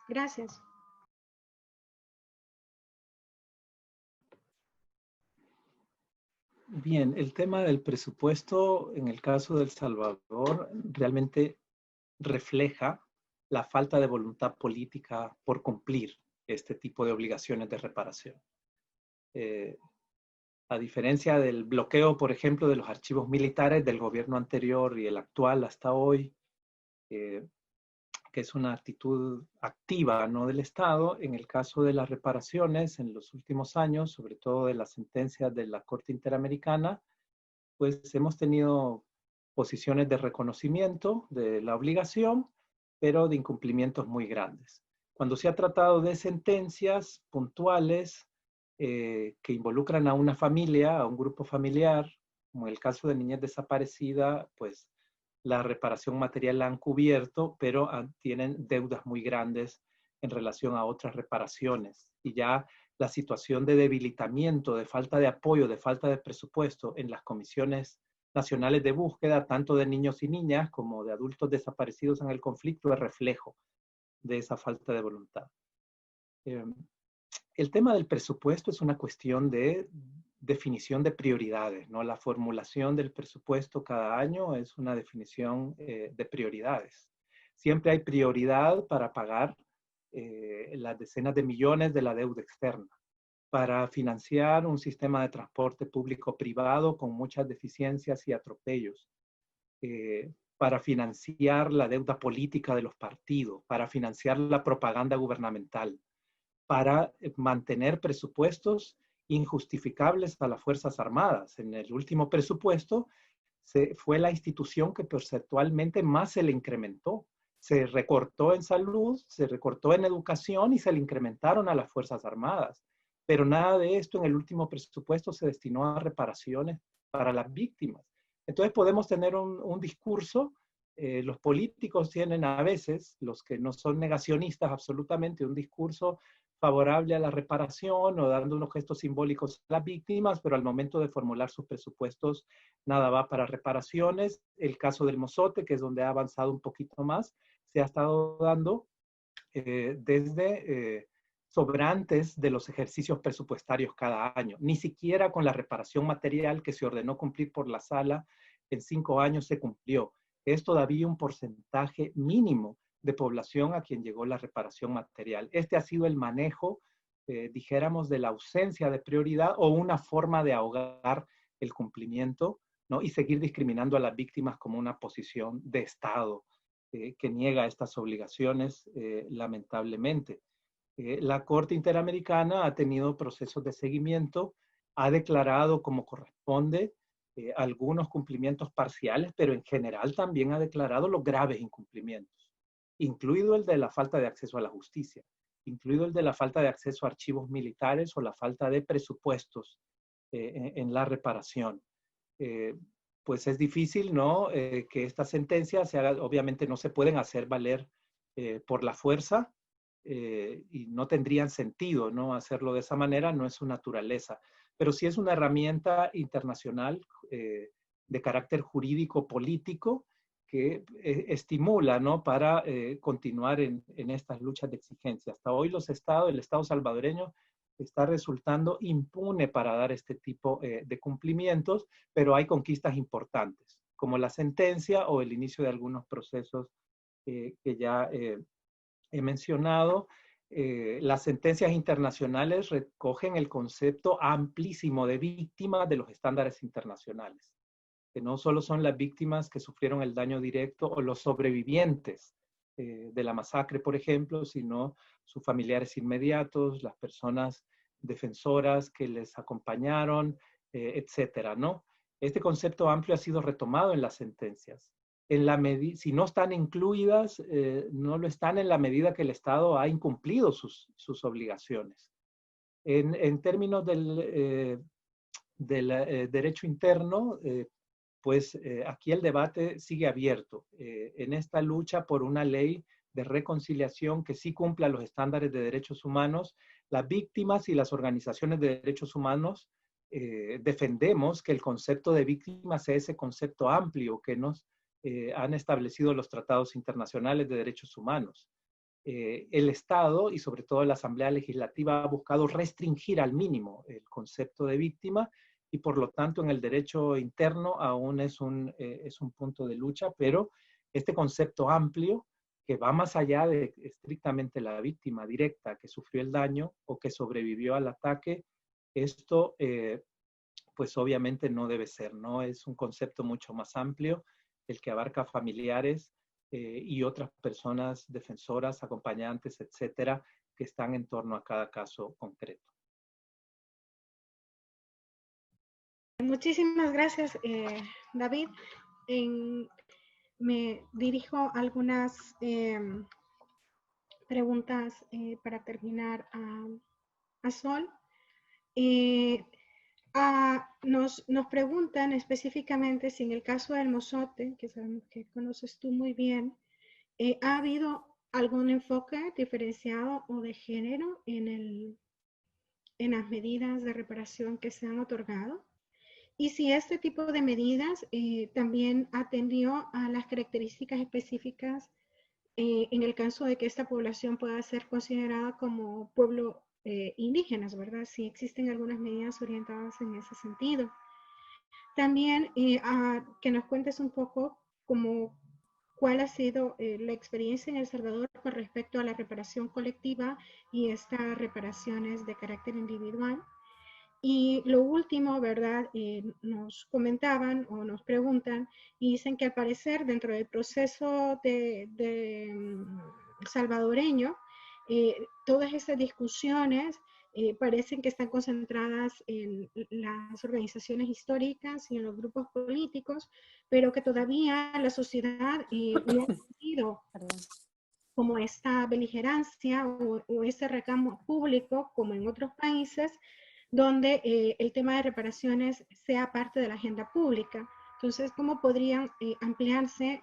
Gracias. Bien, el tema del presupuesto en el caso de El Salvador realmente refleja la falta de voluntad política por cumplir este tipo de obligaciones de reparación. A diferencia del bloqueo, por ejemplo, de los archivos militares del gobierno anterior y el actual hasta hoy, que es una actitud activa, ¿no?, del Estado, en el caso de las reparaciones en los últimos años, sobre todo de las sentencias de la Corte Interamericana, pues hemos tenido posiciones de reconocimiento de la obligación, pero de incumplimientos muy grandes. Cuando se ha tratado de sentencias puntuales que involucran a una familia, a un grupo familiar, como en el caso de niñez desaparecida, pues la reparación material la han cubierto, pero tienen deudas muy grandes en relación a otras reparaciones. Y ya la situación de debilitamiento, de falta de apoyo, de falta de presupuesto en las comisiones nacionales de búsqueda, tanto de niños y niñas como de adultos desaparecidos en el conflicto, es reflejo de esa falta de voluntad. El tema del presupuesto es una cuestión de definición de prioridades, ¿no? La formulación del presupuesto cada año es una definición de prioridades. Siempre hay prioridad para pagar las decenas de millones de la deuda externa, para financiar un sistema de transporte público-privado con muchas deficiencias y atropellos, para financiar la deuda política de los partidos, para financiar la propaganda gubernamental, para mantener presupuestos injustificables a las Fuerzas Armadas. En el último presupuesto fue la institución que percentualmente más se le incrementó. Se recortó en salud, se recortó en educación y se le incrementaron a las Fuerzas Armadas. Pero nada de esto en el último presupuesto se destinó a reparaciones para las víctimas. Entonces podemos tener un discurso, los políticos tienen a veces, los que no son negacionistas absolutamente, un discurso favorable a la reparación o dando unos gestos simbólicos a las víctimas, pero al momento de formular sus presupuestos nada va para reparaciones. El caso del Mozote, que es donde ha avanzado un poquito más, se ha estado dando desde sobrantes de los ejercicios presupuestarios cada año. Ni siquiera con la reparación material que se ordenó cumplir por la sala en 5 años se cumplió. Es todavía un porcentaje mínimo de población a quien llegó la reparación material. Este ha sido el manejo, dijéramos, de la ausencia de prioridad o una forma de ahogar el cumplimiento, ¿no? Y seguir discriminando a las víctimas como una posición de Estado que niega estas obligaciones, lamentablemente. La Corte Interamericana ha tenido procesos de seguimiento, ha declarado como corresponde algunos cumplimientos parciales, pero en general también ha declarado los graves incumplimientos, incluido el de la falta de acceso a la justicia, incluido el de la falta de acceso a archivos militares o la falta de presupuestos en la reparación. Pues es difícil, ¿no? Que estas sentencias se hagan, obviamente no se pueden hacer valer por la fuerza, y no tendrían sentido, ¿no? Hacerlo de esa manera, no es su naturaleza, pero sí es una herramienta internacional de carácter jurídico-político que estimula, ¿no? Para continuar en estas luchas de exigencia. Hasta hoy el Estado salvadoreño está resultando impune para dar este tipo de cumplimientos, pero hay conquistas importantes, como la sentencia o el inicio de algunos procesos que ya he mencionado. Las sentencias internacionales recogen el concepto amplísimo de víctimas de los estándares internacionales, que no solo son las víctimas que sufrieron el daño directo o los sobrevivientes de la masacre, por ejemplo, sino sus familiares inmediatos, las personas defensoras que les acompañaron, etcétera, ¿no? Este concepto amplio ha sido retomado en las sentencias. Si no están incluidas, no lo están en la medida que el Estado ha incumplido sus obligaciones. En términos del derecho interno, pues aquí el debate sigue abierto. En esta lucha por una ley de reconciliación que sí cumpla los estándares de derechos humanos, las víctimas y las organizaciones de derechos humanos defendemos que el concepto de víctima sea ese concepto amplio que nos han establecido los tratados internacionales de derechos humanos. El Estado y sobre todo la Asamblea Legislativa ha buscado restringir al mínimo el concepto de víctima y por lo tanto en el derecho interno aún es un punto de lucha, pero este concepto amplio que va más allá de estrictamente la víctima directa que sufrió el daño o que sobrevivió al ataque, esto pues obviamente no debe ser, ¿no? Es un concepto mucho más amplio, el que abarca familiares y otras personas defensoras, acompañantes, etcétera, que están en torno a cada caso concreto. Muchísimas gracias, David. Me dirijo a algunas preguntas para terminar a Sol. Nos preguntan específicamente si en el caso del mozote, que sabemos que conoces tú muy bien, ¿ha habido algún enfoque diferenciado o de género en las medidas de reparación que se han otorgado? Y si este tipo de medidas también atendió a las características específicas en el caso de que esta población pueda ser considerada como pueblo indígenas, ¿verdad? Si existen algunas medidas orientadas en ese sentido. También que nos cuentes un poco cuál ha sido la experiencia en El Salvador con respecto a la reparación colectiva y estas reparaciones de carácter individual. Y lo último, ¿verdad? Nos comentaban o nos preguntan y dicen que al parecer dentro del proceso salvadoreño, todas estas discusiones parecen que están concentradas en las organizaciones históricas y en los grupos políticos, pero que todavía la sociedad no ha sentido como esta beligerancia o ese reclamo público como en otros países donde el tema de reparaciones sea parte de la agenda pública. Entonces, ¿cómo podrían ampliarse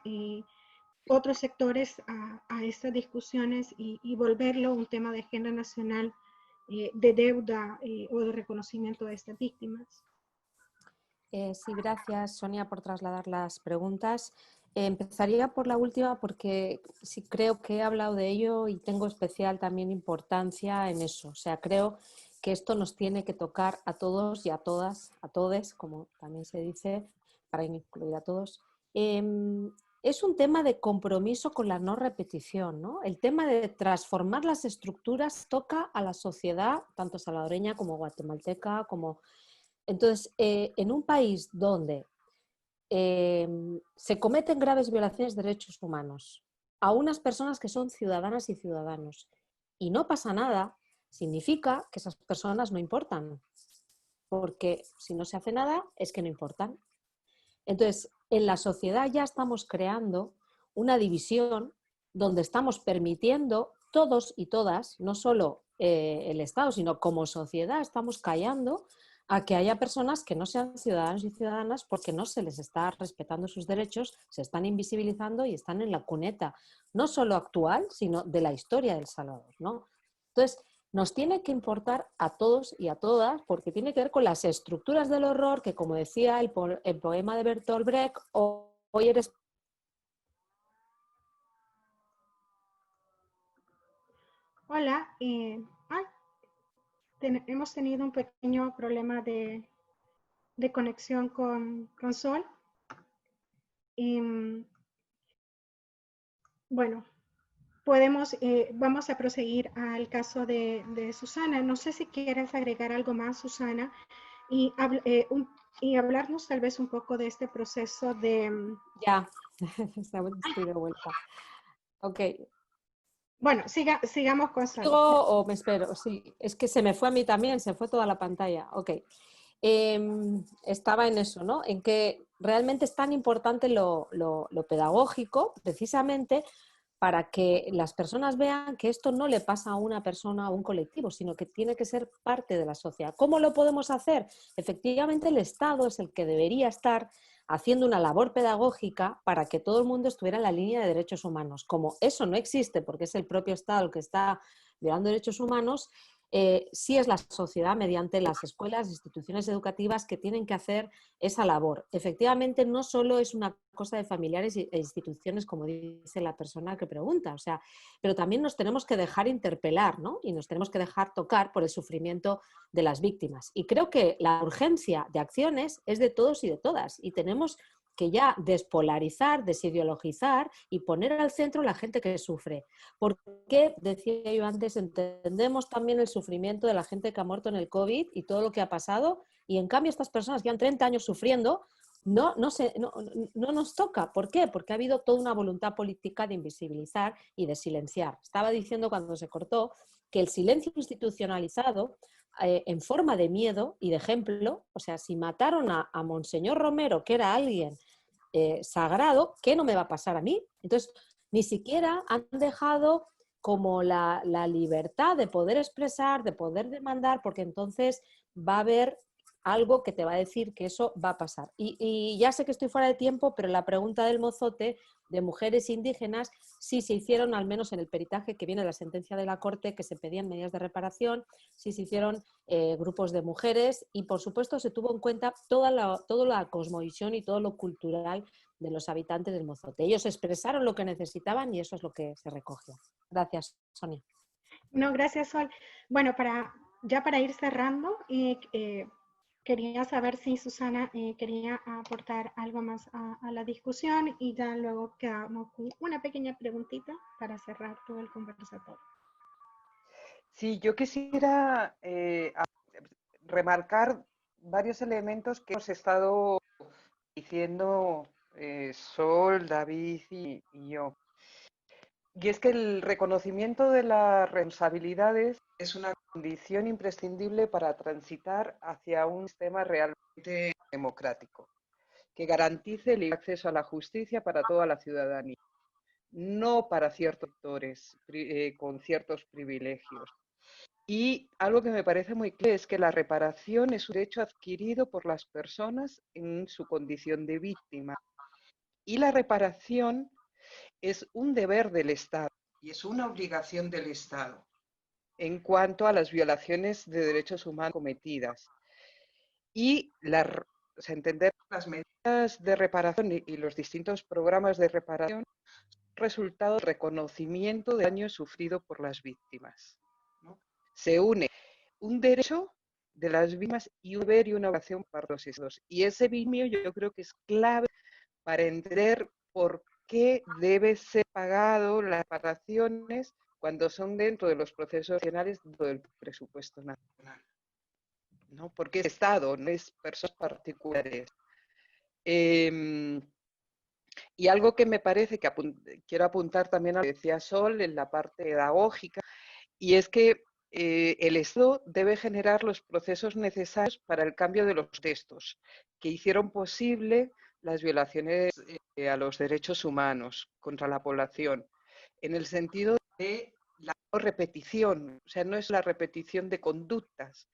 otros sectores a estas discusiones y volverlo un tema de agenda nacional de deuda o de reconocimiento de estas víctimas? Sí, gracias, Sonia, por trasladar las preguntas. Empezaría por la última porque sí creo que he hablado de ello y tengo especial también importancia en eso. O sea, creo que esto nos tiene que tocar a todos y a todas, a todes, como también se dice, para incluir a todos. Es un tema de compromiso con la no repetición, ¿no? El tema de transformar las estructuras toca a la sociedad, tanto salvadoreña como guatemalteca, como Entonces, en un país donde se cometen graves violaciones de derechos humanos a unas personas que son ciudadanas y ciudadanos y no pasa nada, significa que esas personas no importan, porque si no se hace nada es que no importan. Entonces, en la sociedad ya estamos creando una división donde estamos permitiendo todos y todas, no solo el Estado, sino como sociedad, estamos callando a que haya personas que no sean ciudadanos y ciudadanas porque no se les está respetando sus derechos, se están invisibilizando y están en la cuneta, no solo actual, sino de la historia del Salvador, ¿no? Entonces, nos tiene que importar a todos y a todas porque tiene que ver con las estructuras del horror que, como decía el poema de Bertolt Brecht, hoy eres... Hola, hemos tenido un pequeño problema de conexión con Sol. Y, bueno, vamos a proseguir al caso de Susana. No sé si quieres agregar algo más, Susana, y, y hablarnos tal vez un poco de este proceso de... Ya, estoy de vuelta. Ok. Bueno, sigamos con Sol. ¿Sigo o me espero? Sí, es que se me fue a mí también, se fue toda la pantalla. Ok. Estaba en eso, ¿no? En que realmente es tan importante lo pedagógico, precisamente para que las personas vean que esto no le pasa a una persona o a un colectivo, sino que tiene que ser parte de la sociedad. ¿Cómo lo podemos hacer? Efectivamente, el Estado es el que debería estar haciendo una labor pedagógica para que todo el mundo estuviera en la línea de derechos humanos. Como eso no existe, porque es el propio Estado el que está violando derechos humanos, sí es la sociedad mediante las escuelas, instituciones educativas que tienen que hacer esa labor. Efectivamente, no solo es una cosa de familiares e instituciones, como dice la persona que pregunta, o sea, pero también nos tenemos que dejar interpelar, ¿no? Y nos tenemos que dejar tocar por el sufrimiento de las víctimas. Y creo que la urgencia de acciones es de todos y de todas, y tenemos que ya despolarizar, desideologizar y poner al centro la gente que sufre. Porque, decía yo antes, entendemos también el sufrimiento de la gente que ha muerto en el COVID y todo lo que ha pasado, y en cambio estas personas que han 30 años sufriendo no nos toca. ¿Por qué? Porque ha habido toda una voluntad política de invisibilizar y de silenciar. Estaba diciendo cuando se cortó que el silencio institucionalizado en forma de miedo y de ejemplo, o sea, si mataron a Monseñor Romero, que era alguien sagrado, ¿qué no me va a pasar a mí? Entonces, ni siquiera han dejado como la libertad de poder expresar, de poder demandar, porque entonces va a haber algo que te va a decir que eso va a pasar. Y ya sé que estoy fuera de tiempo, pero la pregunta del mozote de mujeres indígenas, sí se hicieron, al menos en el peritaje que viene de la sentencia de la Corte, que se pedían medidas de reparación, sí se hicieron grupos de mujeres y, por supuesto, se tuvo en cuenta toda la cosmovisión y todo lo cultural de los habitantes del mozote. Ellos expresaron lo que necesitaban y eso es lo que se recogió. Gracias, Sonia. No, gracias, Sol. Bueno, ya para ir cerrando, quería saber si Susana quería aportar algo más a la discusión y ya luego quedamos con una pequeña preguntita para cerrar todo el conversatorio. Sí, yo quisiera remarcar varios elementos que hemos estado diciendo Sol, David y yo. Y es que el reconocimiento de las responsabilidades es una condición imprescindible para transitar hacia un sistema realmente democrático, que garantice el acceso a la justicia para toda la ciudadanía, no para ciertos sectores con ciertos privilegios. Y algo que me parece muy claro es que la reparación es un derecho adquirido por las personas en su condición de víctima. Y la reparación es un deber del Estado y es una obligación del Estado en cuanto a las violaciones de derechos humanos cometidas. Y entender las medidas de reparación y los distintos programas de reparación resultado del reconocimiento de daño sufrido por las víctimas, ¿no? Se une un derecho de las víctimas y un deber y una obligación para los estados. Y ese binomio yo creo que es clave para entender por qué debe ser pagado las reparaciones cuando son dentro de los procesos nacionales del presupuesto nacional. ¿no? Porque es Estado, no es personas particulares. Y algo que me parece que quiero apuntar también a lo que decía Sol en la parte pedagógica, y es que el Estado debe generar los procesos necesarios para el cambio de los textos que hicieron posible las violaciones a los derechos humanos contra la población, en el sentido de la no repetición, o sea, no es la repetición de conductas,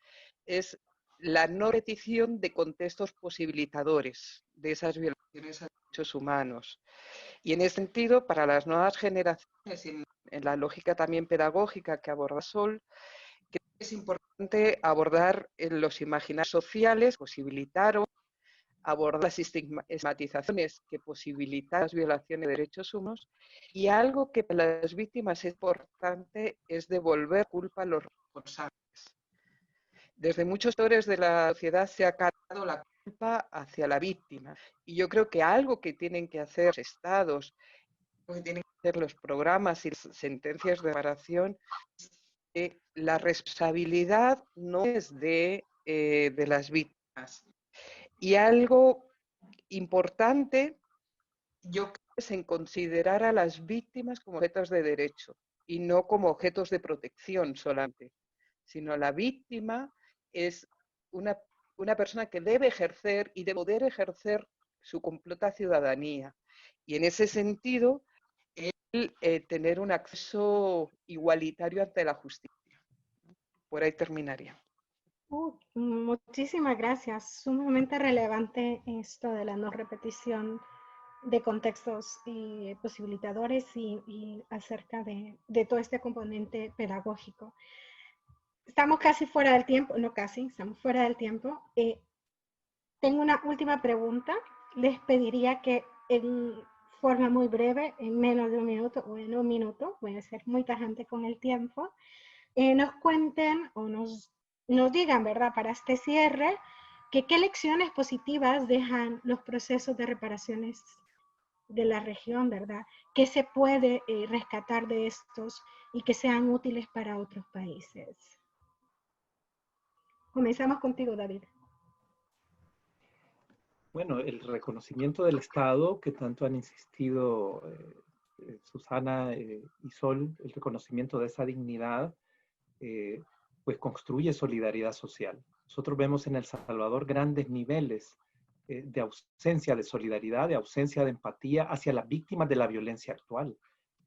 es la no repetición de contextos posibilitadores de esas violaciones a derechos humanos. Y en ese sentido, para las nuevas generaciones, y en la lógica también pedagógica que aborda Sol, creo que es importante abordar los imaginarios sociales, posibilitaron, abordar las estigmatizaciones que posibilitan las violaciones de derechos humanos, y algo que para las víctimas es importante es devolver culpa a los responsables. Desde muchos sectores de la sociedad se ha cargado la culpa hacia la víctima, y yo creo que algo que tienen que hacer los estados, que tienen que hacer los programas y las sentencias de reparación, la responsabilidad no es de las víctimas. Y algo importante, yo creo, es en considerar a las víctimas como objetos de derecho y no como objetos de protección solamente, sino la víctima es una persona que debe ejercer y de poder ejercer su completa ciudadanía. Y en ese sentido, tener un acceso igualitario ante la justicia. Por ahí terminaría. Muchísimas gracias. Sumamente relevante esto de la no repetición de contextos posibilitadores y acerca de todo este componente pedagógico. Estamos casi fuera del tiempo, no casi, estamos fuera del tiempo. Tengo una última pregunta. Les pediría que en forma muy breve, en menos de un minuto o en un minuto, voy a ser muy tajante con el tiempo, nos cuenten o nos digan, ¿verdad? Para este cierre, que qué lecciones positivas dejan los procesos de reparaciones de la región, ¿verdad? ¿Qué se puede rescatar de estos y que sean útiles para otros países? Comenzamos contigo, David. Bueno, el reconocimiento del Estado, que tanto han insistido Susana y Sol, el reconocimiento de esa dignidad, pues construye solidaridad social. Nosotros vemos en El Salvador grandes niveles de ausencia de solidaridad, de ausencia de empatía hacia las víctimas de la violencia actual,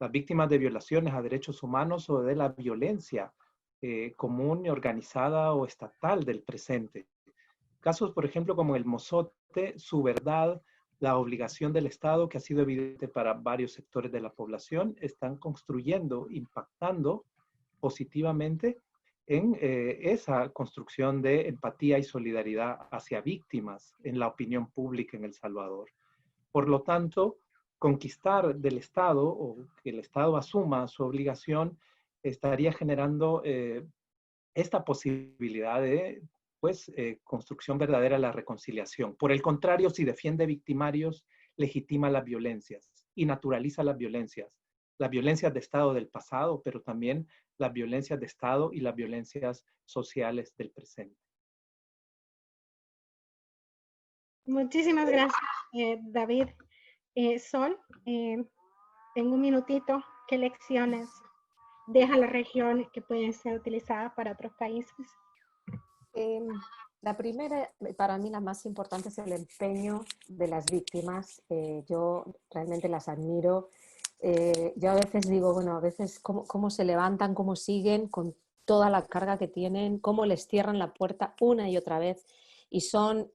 las víctimas de violaciones a derechos humanos o de la violencia común, organizada o estatal del presente. Casos, por ejemplo, como el Mozote, Su Verdad, la obligación del Estado, que ha sido evidente para varios sectores de la población, están construyendo, impactando positivamente en esa construcción de empatía y solidaridad hacia víctimas en la opinión pública en El Salvador. Por lo tanto, conquistar del Estado o que el Estado asuma su obligación estaría generando esta posibilidad de construcción verdadera de la reconciliación. Por el contrario, si defiende victimarios, legitima las violencias y naturaliza las violencias de Estado del pasado, pero también las violencias de Estado y las violencias sociales del presente. Muchísimas gracias, David. Sol, en un minutito, ¿qué lecciones deja la región que pueden ser utilizadas para otros países? La primera, para mí la más importante, es el empeño de las víctimas. Yo realmente las admiro. Yo a veces digo, bueno, a veces cómo se levantan, cómo siguen con toda la carga que tienen, cómo les cierran la puerta una y otra vez y son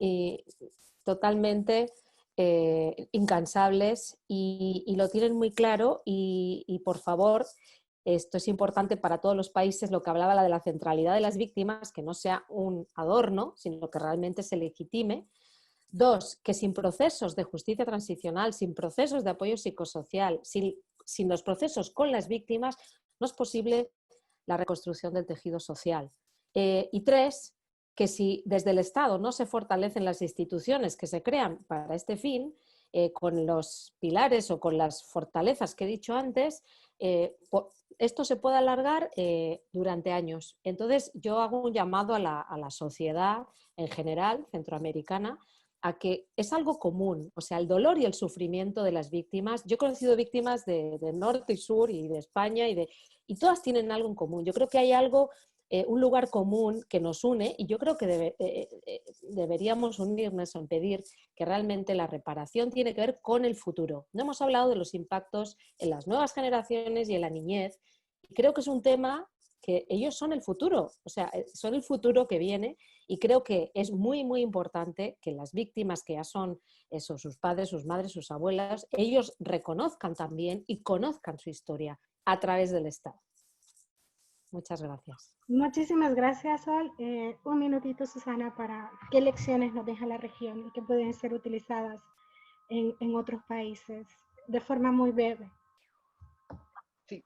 totalmente incansables y lo tienen muy claro y por favor, esto es importante para todos los países, lo que hablaba de la centralidad de las víctimas, que no sea un adorno, sino que realmente se legitime. Dos, que sin procesos de justicia transicional, sin procesos de apoyo psicosocial, sin los procesos con las víctimas, no es posible la reconstrucción del tejido social. Y tres, que si desde el Estado no se fortalecen las instituciones que se crean para este fin, con los pilares o con las fortalezas que he dicho antes, esto se puede alargar durante años. Entonces, yo hago un llamado a la sociedad en general, centroamericana, a que es algo común, o sea, el dolor y el sufrimiento de las víctimas. Yo he conocido víctimas de norte y sur y de España y todas tienen algo en común. Yo creo que hay algo, un lugar común que nos une y yo creo que deberíamos unirnos en pedir que realmente la reparación tiene que ver con el futuro. No hemos hablado de los impactos en las nuevas generaciones y en la niñez. Y creo que es un tema que ellos son el futuro, o sea, son el futuro que viene y creo que es muy, muy importante que las víctimas que ya son eso, sus padres, sus madres, sus abuelas, ellos reconozcan también y conozcan su historia a través del Estado. Muchas gracias. Muchísimas gracias, Sol. Un minutito, Susana, para qué lecciones nos deja la región y que pueden ser utilizadas en otros países de forma muy breve. Sí,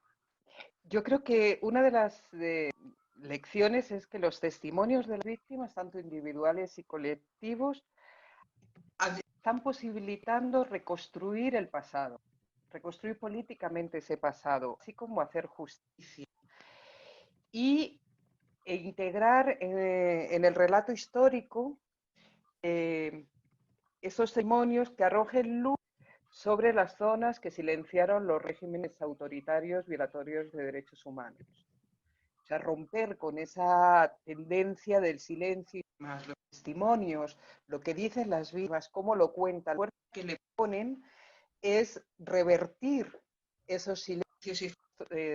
yo creo que una de las lecciones es que los testimonios de las víctimas, tanto individuales y colectivos, están posibilitando reconstruir el pasado, reconstruir políticamente ese pasado, así como hacer justicia. E integrar en el relato histórico esos testimonios que arrojen luz sobre las zonas que silenciaron los regímenes autoritarios violatorios de derechos humanos. O sea, romper con esa tendencia del silencio, más los testimonios, lo que dicen las víctimas, cómo lo cuentan, el que le ponen es revertir esos silencios y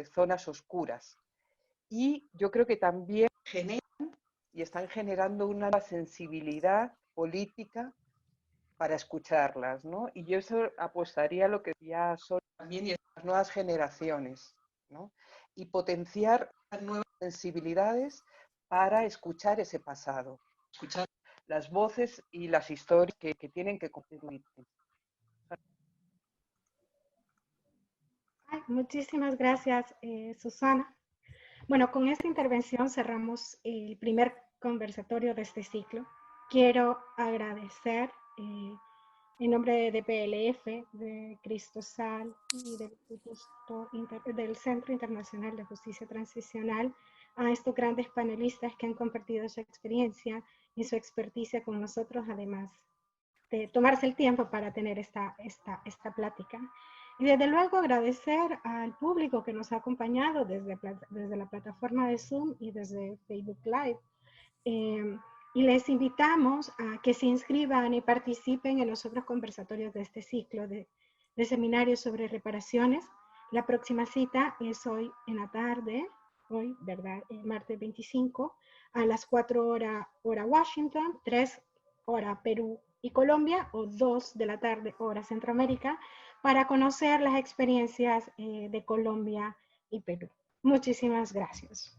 zonas oscuras. Y yo creo que también generan y están generando una sensibilidad política para escucharlas, ¿no? Y yo eso apostaría a lo que ya son también y las nuevas generaciones, ¿no? Y potenciar las nuevas sensibilidades para escuchar ese pasado, escuchar las voces y las historias que tienen que contribuir. Muchísimas gracias, Susana. Bueno, con esta intervención cerramos el primer conversatorio de este ciclo. Quiero agradecer en nombre de PLF, de Cristosal y del Centro Internacional de Justicia Transicional a estos grandes panelistas que han compartido su experiencia y su experticia con nosotros, además de tomarse el tiempo para tener esta plática. Y desde luego agradecer al público que nos ha acompañado desde la plataforma de Zoom y desde Facebook Live. Y les invitamos a que se inscriban y participen en los otros conversatorios de este ciclo de seminarios sobre reparaciones. La próxima cita es hoy en la tarde, hoy, ¿verdad? El martes 25, a las 4 horas hora Washington, 3 hora Perú y Colombia, o 2 de la tarde hora Centroamérica, para conocer las experiencias de Colombia y Perú. Muchísimas gracias.